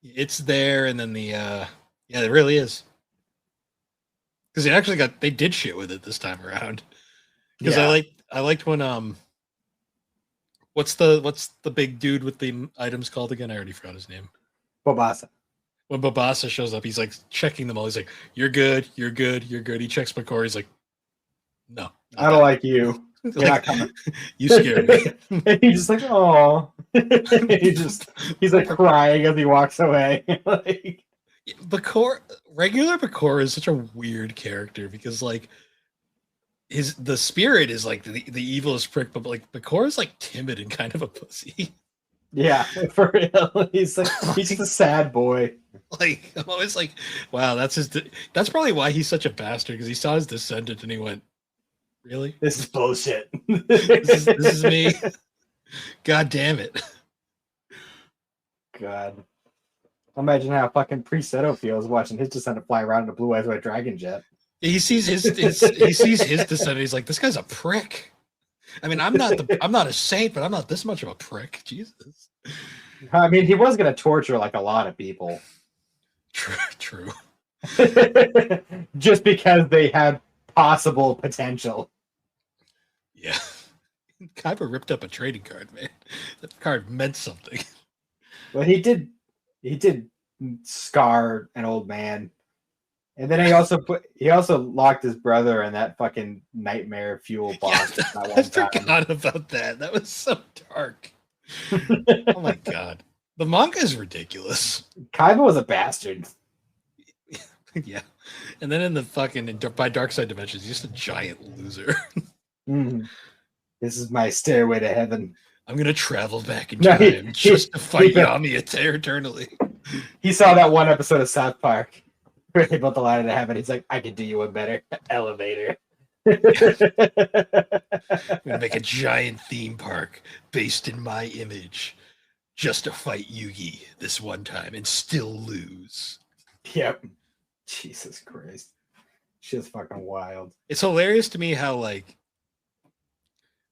Speaker 1: It's there, and then yeah, it really is. Because they did shit with it this time around. Because I liked when what's the big dude with the items called again? I already forgot his name.
Speaker 2: Bobasa.
Speaker 1: When Babasa shows up, he's like checking them all. He's like, "You're good, you're good, you're good." He checks McCoy. He's like, "No,
Speaker 2: I don't like you. You're
Speaker 1: like,
Speaker 2: not coming."
Speaker 1: You scared me.
Speaker 2: And he's just like, "Oh." he's like crying as he walks away. Like,
Speaker 1: regular Bakor is such a weird character because like the spirit is like the evilest prick, but like Bakor is like timid and kind of a pussy.
Speaker 2: Yeah, for real. He's just a sad boy.
Speaker 1: Like I'm always like, wow, that's probably why he's such a bastard, because he saw his descendant and he went, really?
Speaker 2: This is bullshit.
Speaker 1: This is me. God damn it.
Speaker 2: God. Imagine how fucking Presetto feels watching his descendant fly around in a blue eyes white dragon jet.
Speaker 1: He sees his descendant. He's like, this guy's a prick. I mean, I'm not a saint, but I'm not this much of a prick. Jesus.
Speaker 2: I mean, he was gonna torture like a lot of people.
Speaker 1: True.
Speaker 2: Just because they had possible potential.
Speaker 1: Yeah. Kaiba ripped up a trading card, man. That card meant something.
Speaker 2: Well, he did scar an old man. And then he also locked his brother in that fucking nightmare fuel box.
Speaker 1: Yeah, I forgot about that. That was so dark. Oh my god. The manga is ridiculous.
Speaker 2: Kaiba was a bastard.
Speaker 1: Yeah. And then in the fucking by Dark Side Dimensions, he's just a giant loser.
Speaker 2: This is my stairway to heaven.
Speaker 1: I'm gonna travel back in time just to fight Yami eternally.
Speaker 2: He saw that one episode of South Park where they built the ladder to heaven. He's like, I can do you one better. Elevator.
Speaker 1: I'm gonna make a giant theme park based in my image just to fight Yugi this one time and still lose.
Speaker 2: Yep. Jesus Christ. Shit's fucking wild.
Speaker 1: It's hilarious to me how like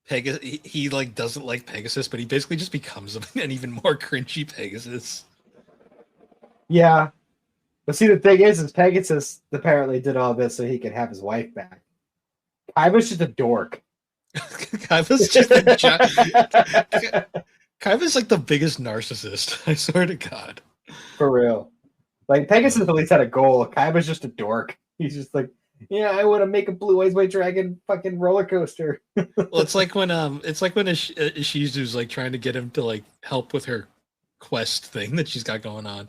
Speaker 1: Pegasus, he like doesn't like Pegasus, but he basically just becomes an even more cringy Pegasus.
Speaker 2: Yeah. But see, the thing is Pegasus apparently did all this so he could have his wife back. Kaiba's just a dork.
Speaker 1: Kaiba's just a Kaiba's like the biggest narcissist. I swear to God.
Speaker 2: For real. Like Pegasus at least had a goal. Kaiba's just a dork. He's just like, yeah, I want to make a blue eyes white dragon fucking roller coaster.
Speaker 1: Well, it's like when Ishizu's like trying to get him to like help with her quest thing that she's got going on,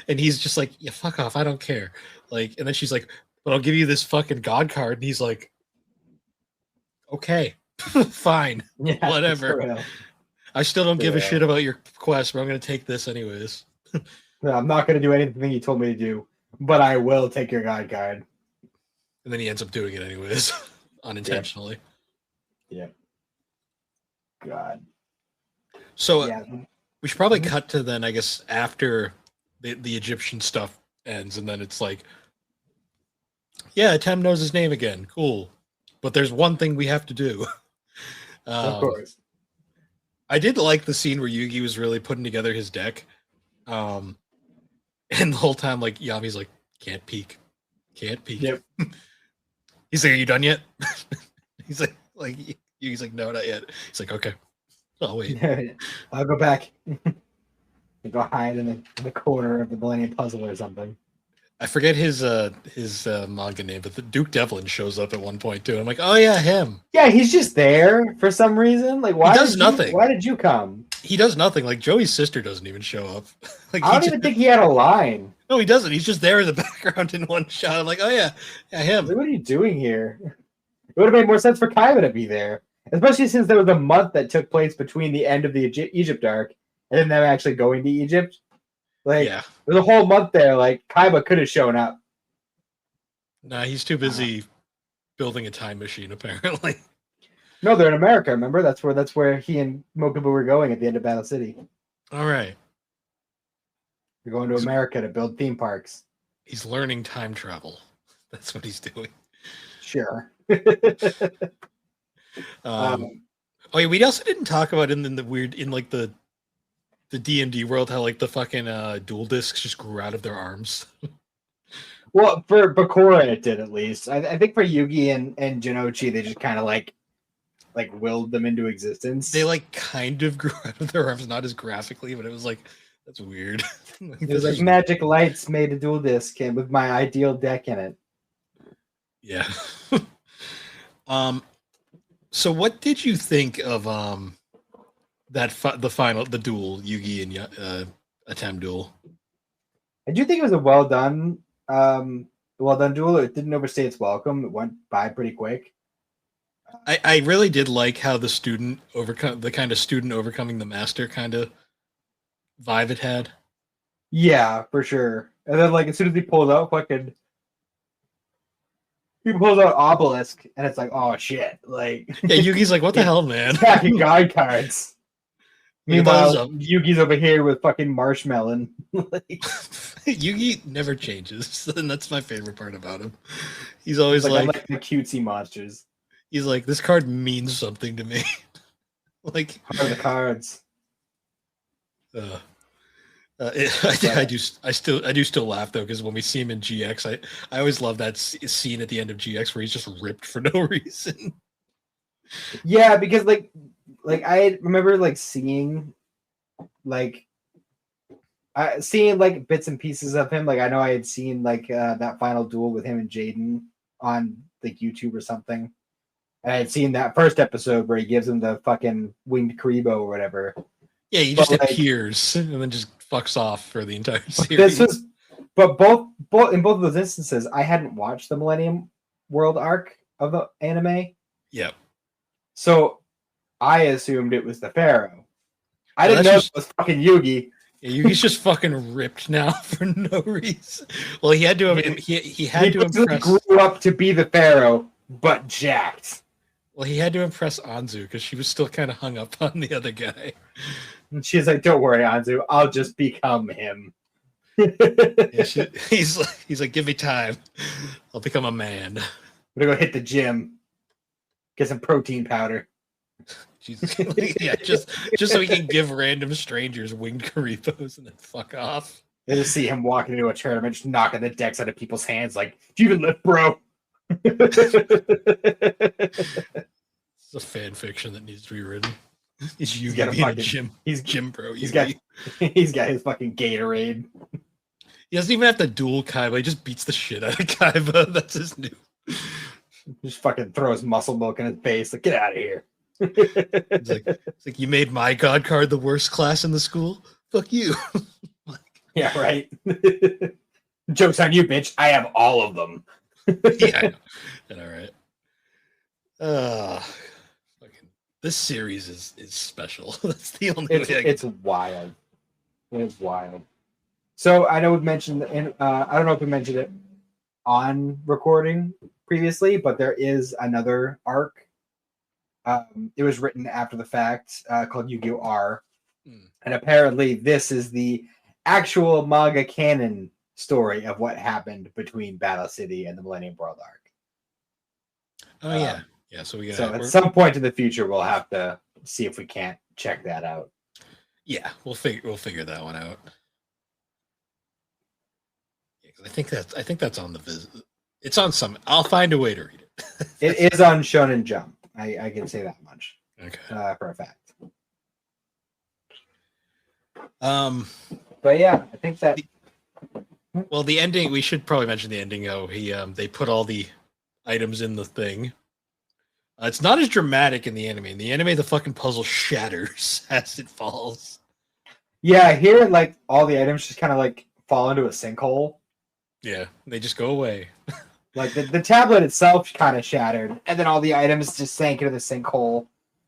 Speaker 1: and he's just like, yeah, fuck off, I don't care. Like, and then she's like, but I'll give you this fucking god card, and he's like, okay, fine,
Speaker 2: Yeah,
Speaker 1: whatever. I still don't give a shit about your quest, but I'm gonna take this anyways.
Speaker 2: No, I'm not gonna do anything you told me to do, but I will take your god card.
Speaker 1: And then he ends up doing it anyways, unintentionally.
Speaker 2: Yeah. God.
Speaker 1: So we should probably cut to then, I guess, after the Egyptian stuff ends, and then it's like, yeah, Tem knows his name again. Cool. But there's one thing we have to do.
Speaker 2: Of course.
Speaker 1: I did like the scene where Yugi was really putting together his deck. And the whole time, like, Yami's like, can't peek. Can't peek.
Speaker 2: Yep.
Speaker 1: He's like, are you done yet? He's like, Yugi's like, no, not yet. He's like, okay. Oh wait,
Speaker 2: I'll go back and go hide in the corner of the Millennium Puzzle or something.
Speaker 1: I forget his manga name, but the Duke Devlin shows up at one point too. I'm like, oh yeah, him.
Speaker 2: Yeah, he's just there for some reason. Like,
Speaker 1: He does nothing.
Speaker 2: Why did you come?
Speaker 1: He does nothing. Like Joey's sister doesn't even show up. Like
Speaker 2: I don't even think he had a line.
Speaker 1: No, he doesn't. He's just there in the background in one shot. I'm like, oh yeah, him.
Speaker 2: Like, what are you doing here? It would have made more sense for Kaiba to be there, especially since there was a month that took place between the end of the Egypt arc and then them actually going to Egypt. Like,
Speaker 1: yeah,
Speaker 2: there's a whole month there. Like, Kaiba could have shown up.
Speaker 1: Nah, he's too busy building a time machine, apparently.
Speaker 2: No, they're in America. Remember, that's where he and Mokubu were going at the end of Battle City.
Speaker 1: All right,
Speaker 2: They're going to America to build theme parks.
Speaker 1: he's learning time travel. That's what he's doing.
Speaker 2: Sure.
Speaker 1: Oh yeah, we also didn't talk about in the weird in like the D&D world how like the fucking dual discs just grew out of their arms.
Speaker 2: Well, for Bakura it did at least. I think for Yugi and Jinochi they just kind of like willed them into existence.
Speaker 1: They like kind of grew out of their arms, not as graphically, but it was like that's weird.
Speaker 2: Like, it was like magic lights made a dual disc and with my ideal deck in it.
Speaker 1: Yeah. So what did you think of the duel, Yugi and Atem duel?
Speaker 2: I do think it was a well done duel. It didn't overstay its welcome. It went by pretty quick.
Speaker 1: I really did like how the kind of student overcoming the master kind of vibe it had.
Speaker 2: Yeah, for sure. And then like as soon as he pulls out he pulls out Obelisk, and it's like, oh shit! Like,
Speaker 1: yeah, Yugi's like, what the hell, man?
Speaker 2: Attacking guide cards. Meanwhile,
Speaker 1: Those,
Speaker 2: Yugi's over here with fucking Marshmallow.
Speaker 1: Yugi never changes, and that's my favorite part about him. He's always
Speaker 2: I like the cutesy monsters.
Speaker 1: He's like, this card means something to me. Like,
Speaker 2: what are the cards?
Speaker 1: I do still laugh though, because when we see him in GX, I always love that scene at the end of GX where he's just ripped for no reason.
Speaker 2: Yeah, because like I remember like seeing bits and pieces of him. Like I know I had seen like that final duel with him and Jaden on like YouTube or something. And I had seen that first episode where he gives him the fucking winged Karibo or whatever.
Speaker 1: Yeah, he just appears and then just fucks off for the entire series.
Speaker 2: But both in both of those instances, I hadn't watched the Millennium World arc of the anime.
Speaker 1: Yep.
Speaker 2: So I assumed it was the Pharaoh. I didn't know it was fucking Yugi.
Speaker 1: Yeah, Yugi's just fucking ripped now for no reason. Well, he had to impress.
Speaker 2: Grew up to be the Pharaoh, but jacked.
Speaker 1: Well, he had to impress Anzu because she was still kind of hung up on the other guy.
Speaker 2: And she's like, "Don't worry, Anzu. I'll just become him."
Speaker 1: Yeah, he's like, "Give me time. I'll become a man."
Speaker 2: I'm gonna go hit the gym, get some protein powder.
Speaker 1: Jesus, yeah, just so he can give random strangers winged Karibos and then fuck off.
Speaker 2: And just see him walking into a tournament, just knocking the decks out of people's hands, like, "Do you even lift, bro?"
Speaker 1: It's a fan fiction that needs to be written. He's Yugi being a gym. He's gym bro.
Speaker 2: He's got his fucking Gatorade.
Speaker 1: He doesn't even have to duel Kaiba. He just beats the shit out of Kaiba. That's his new.
Speaker 2: Just fucking throws muscle milk in his face. Like, get out of here.
Speaker 1: It's like, you made my god card the worst class in the school? Fuck you.
Speaker 2: Yeah, right. Joke's on you, bitch. I have all of them.
Speaker 1: Yeah, I know. All right. This series is special. That's the only way.
Speaker 2: It's wild. It's wild. So I know we've mentioned, and I don't know if we mentioned it on recording previously, but there is another arc. It was written after the fact called Yu-Gi-Oh R, and apparently this is the actual manga canon story of what happened between Battle City and the Millennium World arc.
Speaker 1: Oh yeah. Yeah, so
Speaker 2: at some point in the future, we'll have to see if we can't check that out.
Speaker 1: Yeah, we'll figure that one out. Yeah, I think that's on the visit. It's on some. I'll find a way to read it.
Speaker 2: It is on Shonen Jump. I can say that much.
Speaker 1: Okay.
Speaker 2: For a fact. But yeah, I think that.
Speaker 1: Well, the ending. We should probably mention the ending. Oh, they put all the items in the thing. It's not as dramatic in the anime. In the anime, the fucking puzzle shatters as it falls.
Speaker 2: Yeah, here like all the items just kind of like fall into a sinkhole.
Speaker 1: Yeah, they just go away.
Speaker 2: Like the tablet itself kind of shattered, and then all the items just sank into the sinkhole,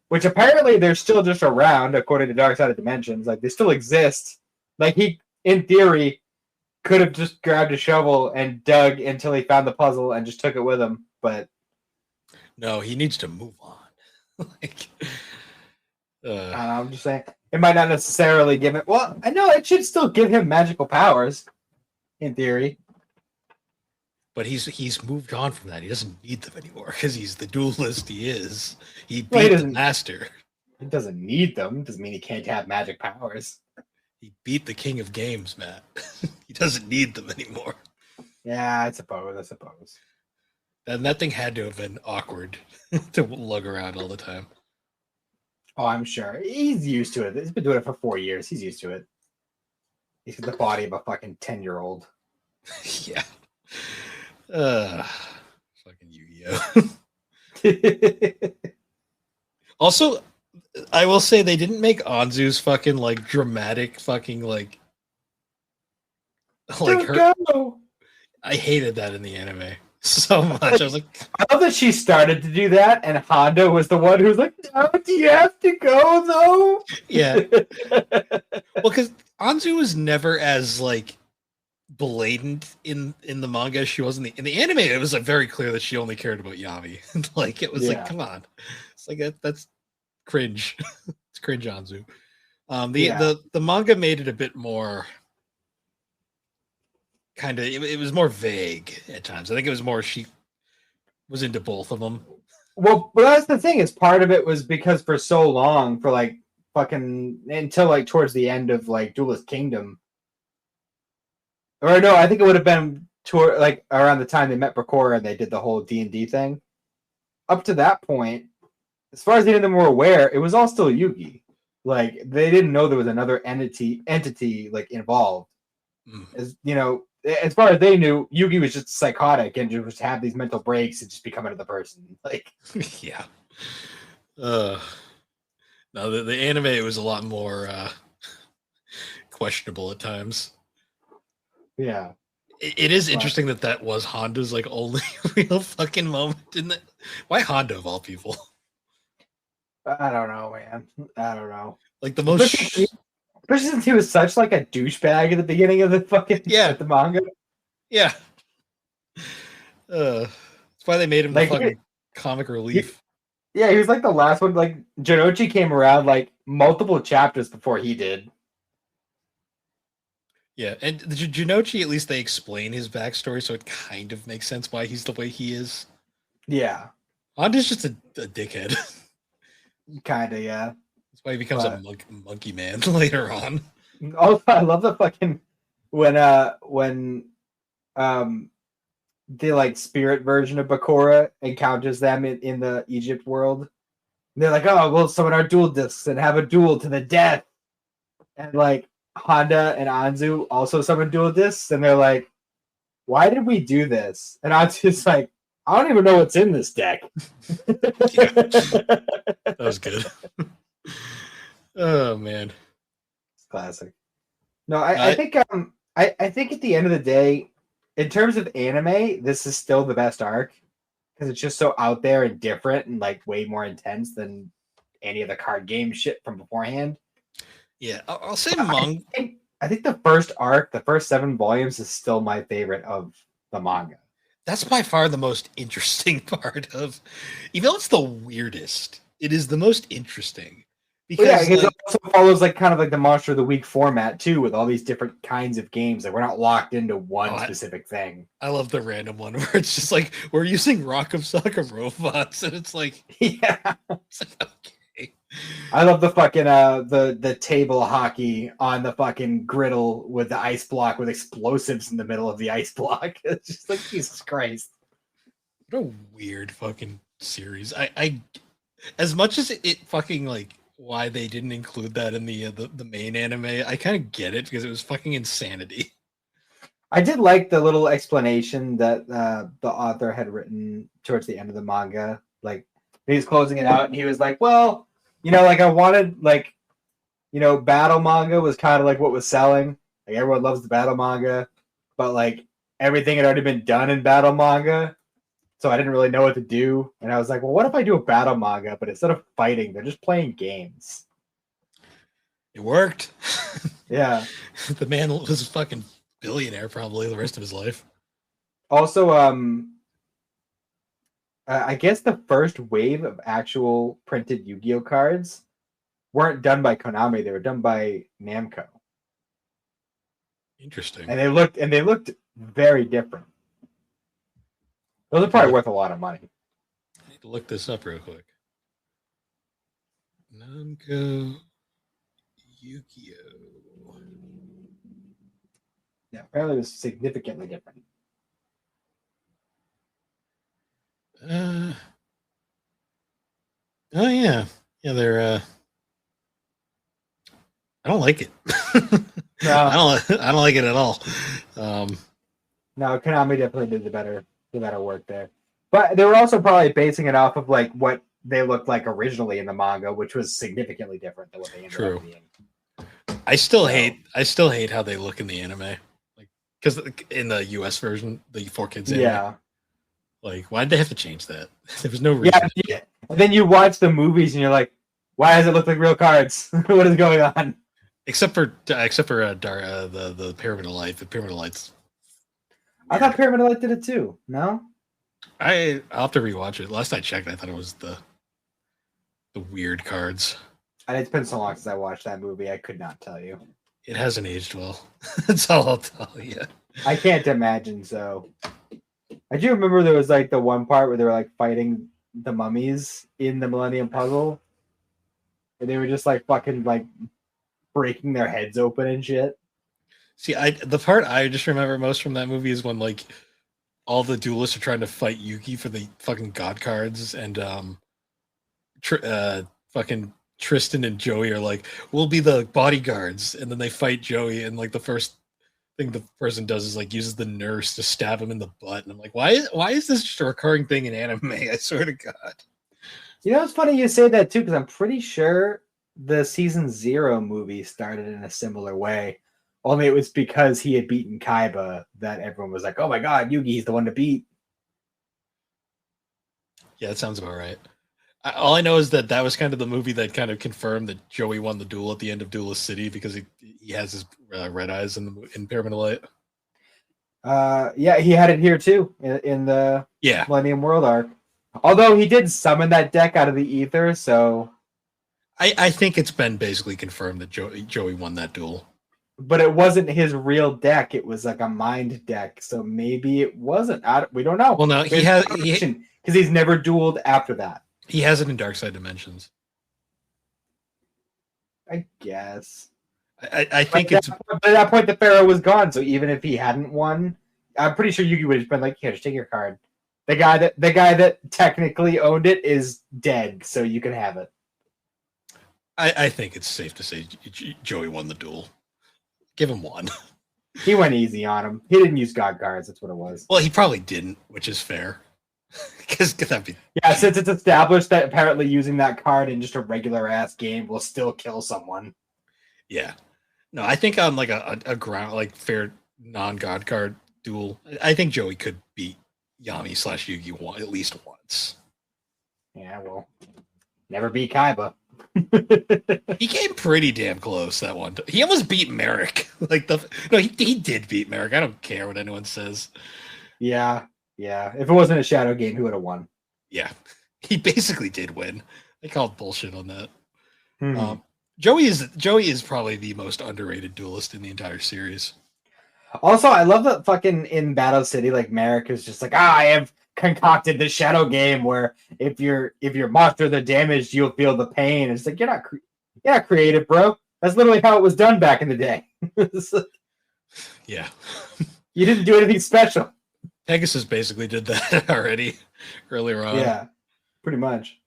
Speaker 2: which apparently they're still just around, according to Dark Side of Dimensions. Like they still exist. Like he, in theory, could have just grabbed a shovel and dug until he found the puzzle and just took it with him. But
Speaker 1: no, he needs to move on. Like,
Speaker 2: I'm just saying it might not necessarily give it. Well, I know it should still give him magical powers, in theory.
Speaker 1: but he's moved on from that. He doesn't need them anymore because he's the duelist he is. He beat
Speaker 2: Well, he
Speaker 1: the
Speaker 2: doesn't-
Speaker 1: master.
Speaker 2: He doesn't need them. Doesn't mean he can't have magic powers.
Speaker 1: He beat the king of games, Matt. He doesn't need them anymore.
Speaker 2: Yeah, I suppose.
Speaker 1: And that thing had to have been awkward to lug around all the time.
Speaker 2: Oh, I'm sure. He's used to it. He's been doing it for 4 years. He's used to it. He's got the body of a fucking 10-year-old.
Speaker 1: Yeah. Fucking Yu-Gi-Oh. Also, I will say they didn't make Anzu's fucking like dramatic fucking like her.
Speaker 2: Go.
Speaker 1: I hated that in the anime so much. I was like,
Speaker 2: I love that she started to do that, and Honda was the one who was like, "No, do you have to go though?"
Speaker 1: yeah. Well, because Anzu was never as like blatant in the manga as she was in the anime. It was like very clear that she only cared about Yami. Like it was
Speaker 2: Yeah.
Speaker 1: like, come on, it's like that's cringe. It's cringe, Anzu. The manga made it a bit more kind of. It was more vague at times. I think it was more she was into both of them.
Speaker 2: Well, but that's the thing. Is part of it was because for so long, for like fucking until like towards the end of like Duelist Kingdom, or no, I think it would have been toward like around the time they met Bakura and they did the whole D&D thing. Up to that point, as far as any of them were aware, it was all still Yugi. Like they didn't know there was another entity like involved. As you know, as far as they knew, Yugi was just psychotic and just have these mental breaks and just become another person. Like,
Speaker 1: yeah. No, the anime was a lot more questionable at times.
Speaker 2: yeah.
Speaker 1: It is interesting that was Honda's like only real fucking moment in that. Why Honda of all people?
Speaker 2: I don't know, man. I don't know.
Speaker 1: Like the most.
Speaker 2: Especially since he was such like a douchebag at the beginning of the fucking the manga.
Speaker 1: Yeah. That's why they made him
Speaker 2: like,
Speaker 1: the fucking comic relief.
Speaker 2: He was like the last one. Like Jinochi came around like multiple chapters before he did.
Speaker 1: Yeah, and the Jinochi, at least they explain his backstory, so it kind of makes sense why he's the way he is.
Speaker 2: Yeah.
Speaker 1: Honda's just a dickhead.
Speaker 2: Kinda, yeah.
Speaker 1: That's why he becomes a monkey man later on.
Speaker 2: Also, I love the fucking when the like spirit version of Bakura encounters them in the Egypt world. And they're like, "Oh, we'll summon our duel discs and have a duel to the death." And like Honda and Anzu also summon duel discs, and they're like, "Why did we do this?" And Anzu's like, "I don't even know what's in this deck."
Speaker 1: That was good. Oh man,
Speaker 2: it's classic. No, I think I think at the end of the day, in terms of anime, this is still the best arc because it's just so out there and different and like way more intense than any of the card game shit from beforehand.
Speaker 1: Yeah, I'll say manga.
Speaker 2: I think the first arc, the first 7 volumes, is still my favorite of the manga.
Speaker 1: That's by far the most interesting part of, even though it's the weirdest, it is the most interesting.
Speaker 2: Because it also follows like kind of like the Monster of the Week format too, with all these different kinds of games that we're not locked into one specific thing.
Speaker 1: I love the random one where it's just like we're using Rock'em Sock'em robots, and it's like,
Speaker 2: yeah.
Speaker 1: It's like, okay.
Speaker 2: I love the fucking the table hockey on the fucking griddle with the ice block with explosives in the middle of the ice block. It's just like Jesus Christ.
Speaker 1: What a weird fucking series. I as much as it fucking like why they didn't include that in the main anime. I kind of get it because it was fucking insanity.
Speaker 2: I did like the little explanation that the author had written towards the end of the manga. Like he was closing it out, and he was like, "Well, like I wanted like, battle manga was kind of like what was selling. Like everyone loves the battle manga, but like everything had already been done in battle manga, so I didn't really know what to do. And I was like, well, what if I do a battle manga, but instead of fighting, they're just playing games?
Speaker 1: It worked.
Speaker 2: Yeah.
Speaker 1: The man was a fucking billionaire probably the rest of his life.
Speaker 2: Also, I guess the first wave of actual printed Yu-Gi-Oh cards weren't done by Konami; they were done by Namco,
Speaker 1: Interesting.
Speaker 2: and they looked very different. Those are probably worth a lot of money.
Speaker 1: I need to look this up real quick. Namco Yu-Gi-Oh.
Speaker 2: Yeah, apparently it was significantly different.
Speaker 1: Oh yeah, they're. I don't like it.
Speaker 2: No,
Speaker 1: I don't like it at all.
Speaker 2: No, Konami definitely did the better work there. But they were also probably basing it off of like what they looked like originally in the manga, which was significantly different than what they ended up being.
Speaker 1: I still hate how they look in the anime, like because in the US version, the 4Kids anime.
Speaker 2: Yeah.
Speaker 1: Like, why'd they have to change that? There was no reason.
Speaker 2: Yeah. And then you watch the movies and you're like, why does it look like real cards? What is going on?
Speaker 1: Except for the Pyramid of Light. The Pyramid of Light's
Speaker 2: I thought Pyramid of Light did it too. No?
Speaker 1: I'll have to rewatch it. Last I checked, I thought it was the weird cards.
Speaker 2: It's been so long since I watched that movie, I could not tell you.
Speaker 1: It hasn't aged well. That's all I'll tell you.
Speaker 2: I can't imagine so. I do remember there was like the one part where they were like fighting the mummies in the Millennium Puzzle. And they were just like fucking like breaking their heads open and shit.
Speaker 1: See, the part I just remember most from that movie is when like all the duelists are trying to fight Yuki for the fucking god cards, and fucking Tristan and Joey are like, "We'll be the bodyguards," and then they fight Joey, and like the first thing the person does is like uses the nurse to stab him in the butt, and I'm like, why is this just a recurring thing in anime? I swear to God.
Speaker 2: It's funny you say that too, because I'm pretty sure the season 0 movie started in a similar way. Only it was because he had beaten Kaiba that everyone was like, "Oh my God, Yugi's the one to beat."
Speaker 1: Yeah, that sounds about right. All I know is that was kind of the movie that kind of confirmed that Joey won the duel at the end of Duelist City because he has his red eyes in Pyramid of Light.
Speaker 2: Yeah, he had it here too in the Millennium World arc. Although he did summon that deck out of the ether, so
Speaker 1: I think it's been basically confirmed that Joey won that duel.
Speaker 2: But it wasn't his real deck; it was like a mind deck. So maybe it wasn't. We don't know.
Speaker 1: Well, no,
Speaker 2: because he's never dueled after that.
Speaker 1: He has it in Dark Side Dimensions.
Speaker 2: I guess.
Speaker 1: I think it's
Speaker 2: at that point the Pharaoh was gone. So even if he hadn't won, I'm pretty sure Yugi would have been like, "Here, just take your card." The guy that technically owned it is dead, so you can have it.
Speaker 1: I think it's safe to say Joey won the duel. Give him one.
Speaker 2: He went easy on him. He didn't use God cards. That's what it was.
Speaker 1: Well, he probably didn't, which is fair. Because that'd be
Speaker 2: since it's established that apparently using that card in just a regular ass game will still kill someone.
Speaker 1: Yeah. No, I think on like a ground like fair non-God card duel, I think Joey could beat Yami / Yugi at least once.
Speaker 2: Yeah, well, never beat Kaiba.
Speaker 1: He came pretty damn close that one. He almost beat Merrick. He did beat Merrick. I don't care what anyone says.
Speaker 2: Yeah. If it wasn't a shadow game, who would have won?
Speaker 1: Yeah, he basically did win. I called bullshit on that. Joey is probably the most underrated duelist in the entire series.
Speaker 2: Also, I love that fucking in Battle City, like Merrick is just like, I have concocted this shadow game where if your monster the damaged, you'll feel the pain. It's like you're not creative, bro. That's literally how it was done back in the day.
Speaker 1: Yeah,
Speaker 2: you didn't do anything special.
Speaker 1: Pegasus basically did that already earlier on.
Speaker 2: Yeah, pretty much.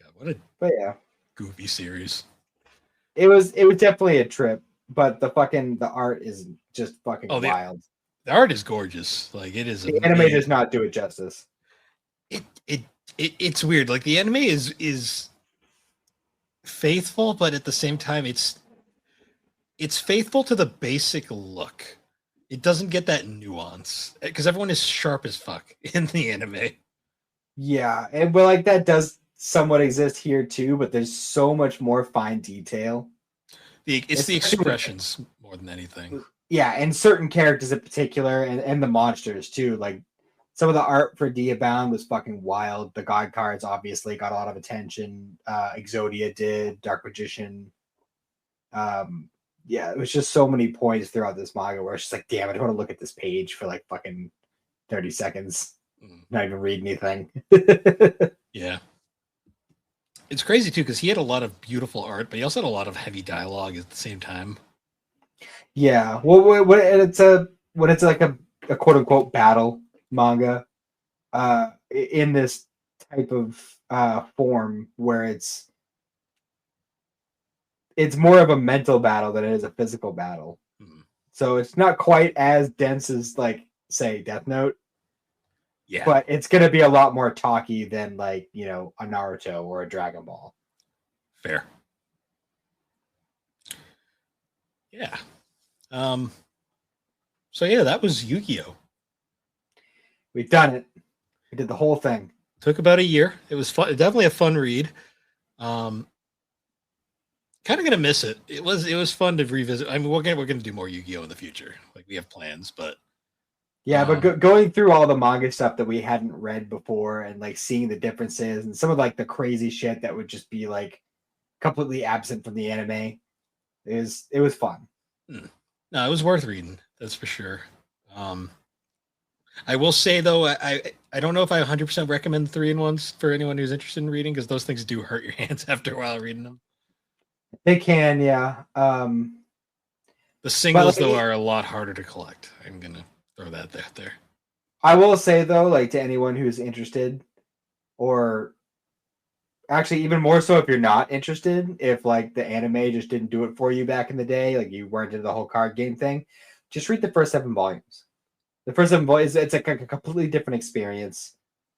Speaker 1: God, What a
Speaker 2: But yeah,
Speaker 1: goofy series.
Speaker 2: it was definitely a trip. But the art is just fucking
Speaker 1: Oh,
Speaker 2: wild.
Speaker 1: the art is gorgeous. Like it is
Speaker 2: The anime does
Speaker 1: amazing.
Speaker 2: not do it justice.
Speaker 1: It's weird. Like the anime is faithful, but at the same time, it's faithful to the basic look. It doesn't get that nuance because everyone is sharp as fuck in the anime.
Speaker 2: Yeah, and but like that does somewhat exist here too, but there's so much more fine detail.
Speaker 1: It's the
Speaker 2: Especially with,
Speaker 1: expressions more than anything.
Speaker 2: yeah, and certain characters in particular, and the monsters too. Like some of the art for Diabound was fucking wild. The God cards obviously got a lot of attention. Exodia did, Dark Magician. Yeah, it was just so many points throughout this manga where it's just like, damn, I don't want to look at this page for like fucking 30 seconds. Not even read anything.
Speaker 1: Yeah. It's crazy too because he had a lot of beautiful art, but he also had a lot of heavy dialogue at the same time.
Speaker 2: Yeah, well, when it's like a quote unquote battle manga, in this type of form where it's more of a mental battle than it is a physical battle.
Speaker 1: Hmm.
Speaker 2: So it's not quite as dense as like say Death Note,
Speaker 1: Yeah.
Speaker 2: but it's gonna be a lot more talky than like a Naruto or a Dragon Ball.
Speaker 1: Fair. Yeah. So yeah, that was Yu-Gi-Oh.
Speaker 2: We've done it. We did the whole thing.
Speaker 1: Took about a year. It was fun, definitely a fun read. Kind of gonna miss it. It was fun to revisit. I mean, we're gonna do more Yu-Gi-Oh in the future. Like we have plans, but
Speaker 2: Yeah, but going through all the manga stuff that we hadn't read before and like seeing the differences and some of like the crazy shit that would just be like completely absent from the anime it was fun.
Speaker 1: no, it was worth reading. That's for sure. I will say though, I don't know if I 100% recommend the 3-in-1s for anyone who's interested in reading because those things do hurt your hands after a while reading them.
Speaker 2: They can, yeah.
Speaker 1: The singles
Speaker 2: like,
Speaker 1: though are a lot harder to collect. I'm gonna throw that there.
Speaker 2: I will say though, like to anyone who's interested, or actually even more so if you're not interested, if like the anime just didn't do it for you back in the day, like you weren't into the whole card game thing, just read the first 7 volumes. The first 7 volumes, it's like a completely different experience.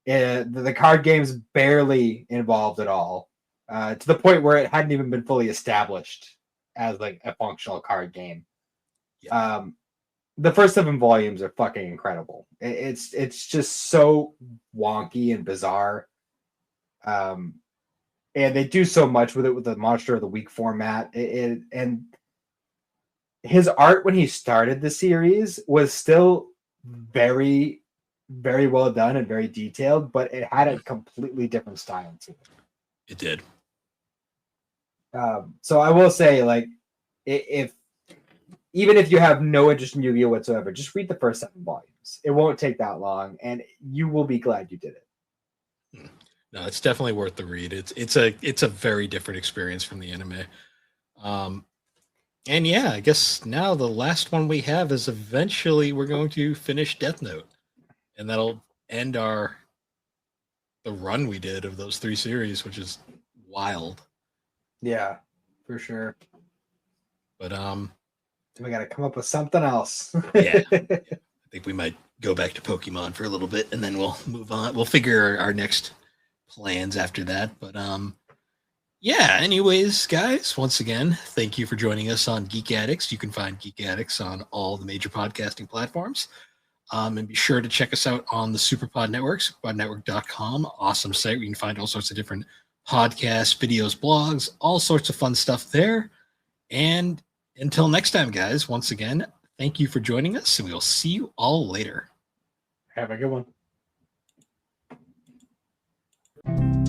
Speaker 2: The card game's barely involved at all, to the point where it hadn't even been fully established as like a functional card game. Yeah. The first 7 volumes are fucking incredible. It's just so wonky and bizarre. And they do so much with it with the Monster of the Week format. And his art when he started the series was still very, very well done and very detailed, but it had a completely different style to it.
Speaker 1: It did.
Speaker 2: So I will say, like, if even if you have no interest in Yu-Gi-Oh whatsoever, just read the first 7 volumes. It won't take that long, and you will be glad you did it.
Speaker 1: No, it's definitely worth the read. It's a very different experience from the anime. And yeah, I guess now the last one we have is eventually we're going to finish Death Note, and that'll end the run we did of those 3 series, which is wild.
Speaker 2: Yeah, for sure.
Speaker 1: But
Speaker 2: we got to come up with something else.
Speaker 1: Yeah, I think we might go back to Pokemon for a little bit, and then we'll move on. We'll figure our next plans after that. But yeah. Anyways, guys, once again, thank you for joining us on Geek Addicts. You can find Geek Addicts on all the major podcasting platforms. And be sure to check us out on the Superpod Network, superpodnetwork.com. Awesome site where you can find all sorts of different podcasts, videos, blogs, all sorts of fun stuff there. And until next time, guys, once again, thank you for joining us, and we'll see you all later.
Speaker 2: Have a good one.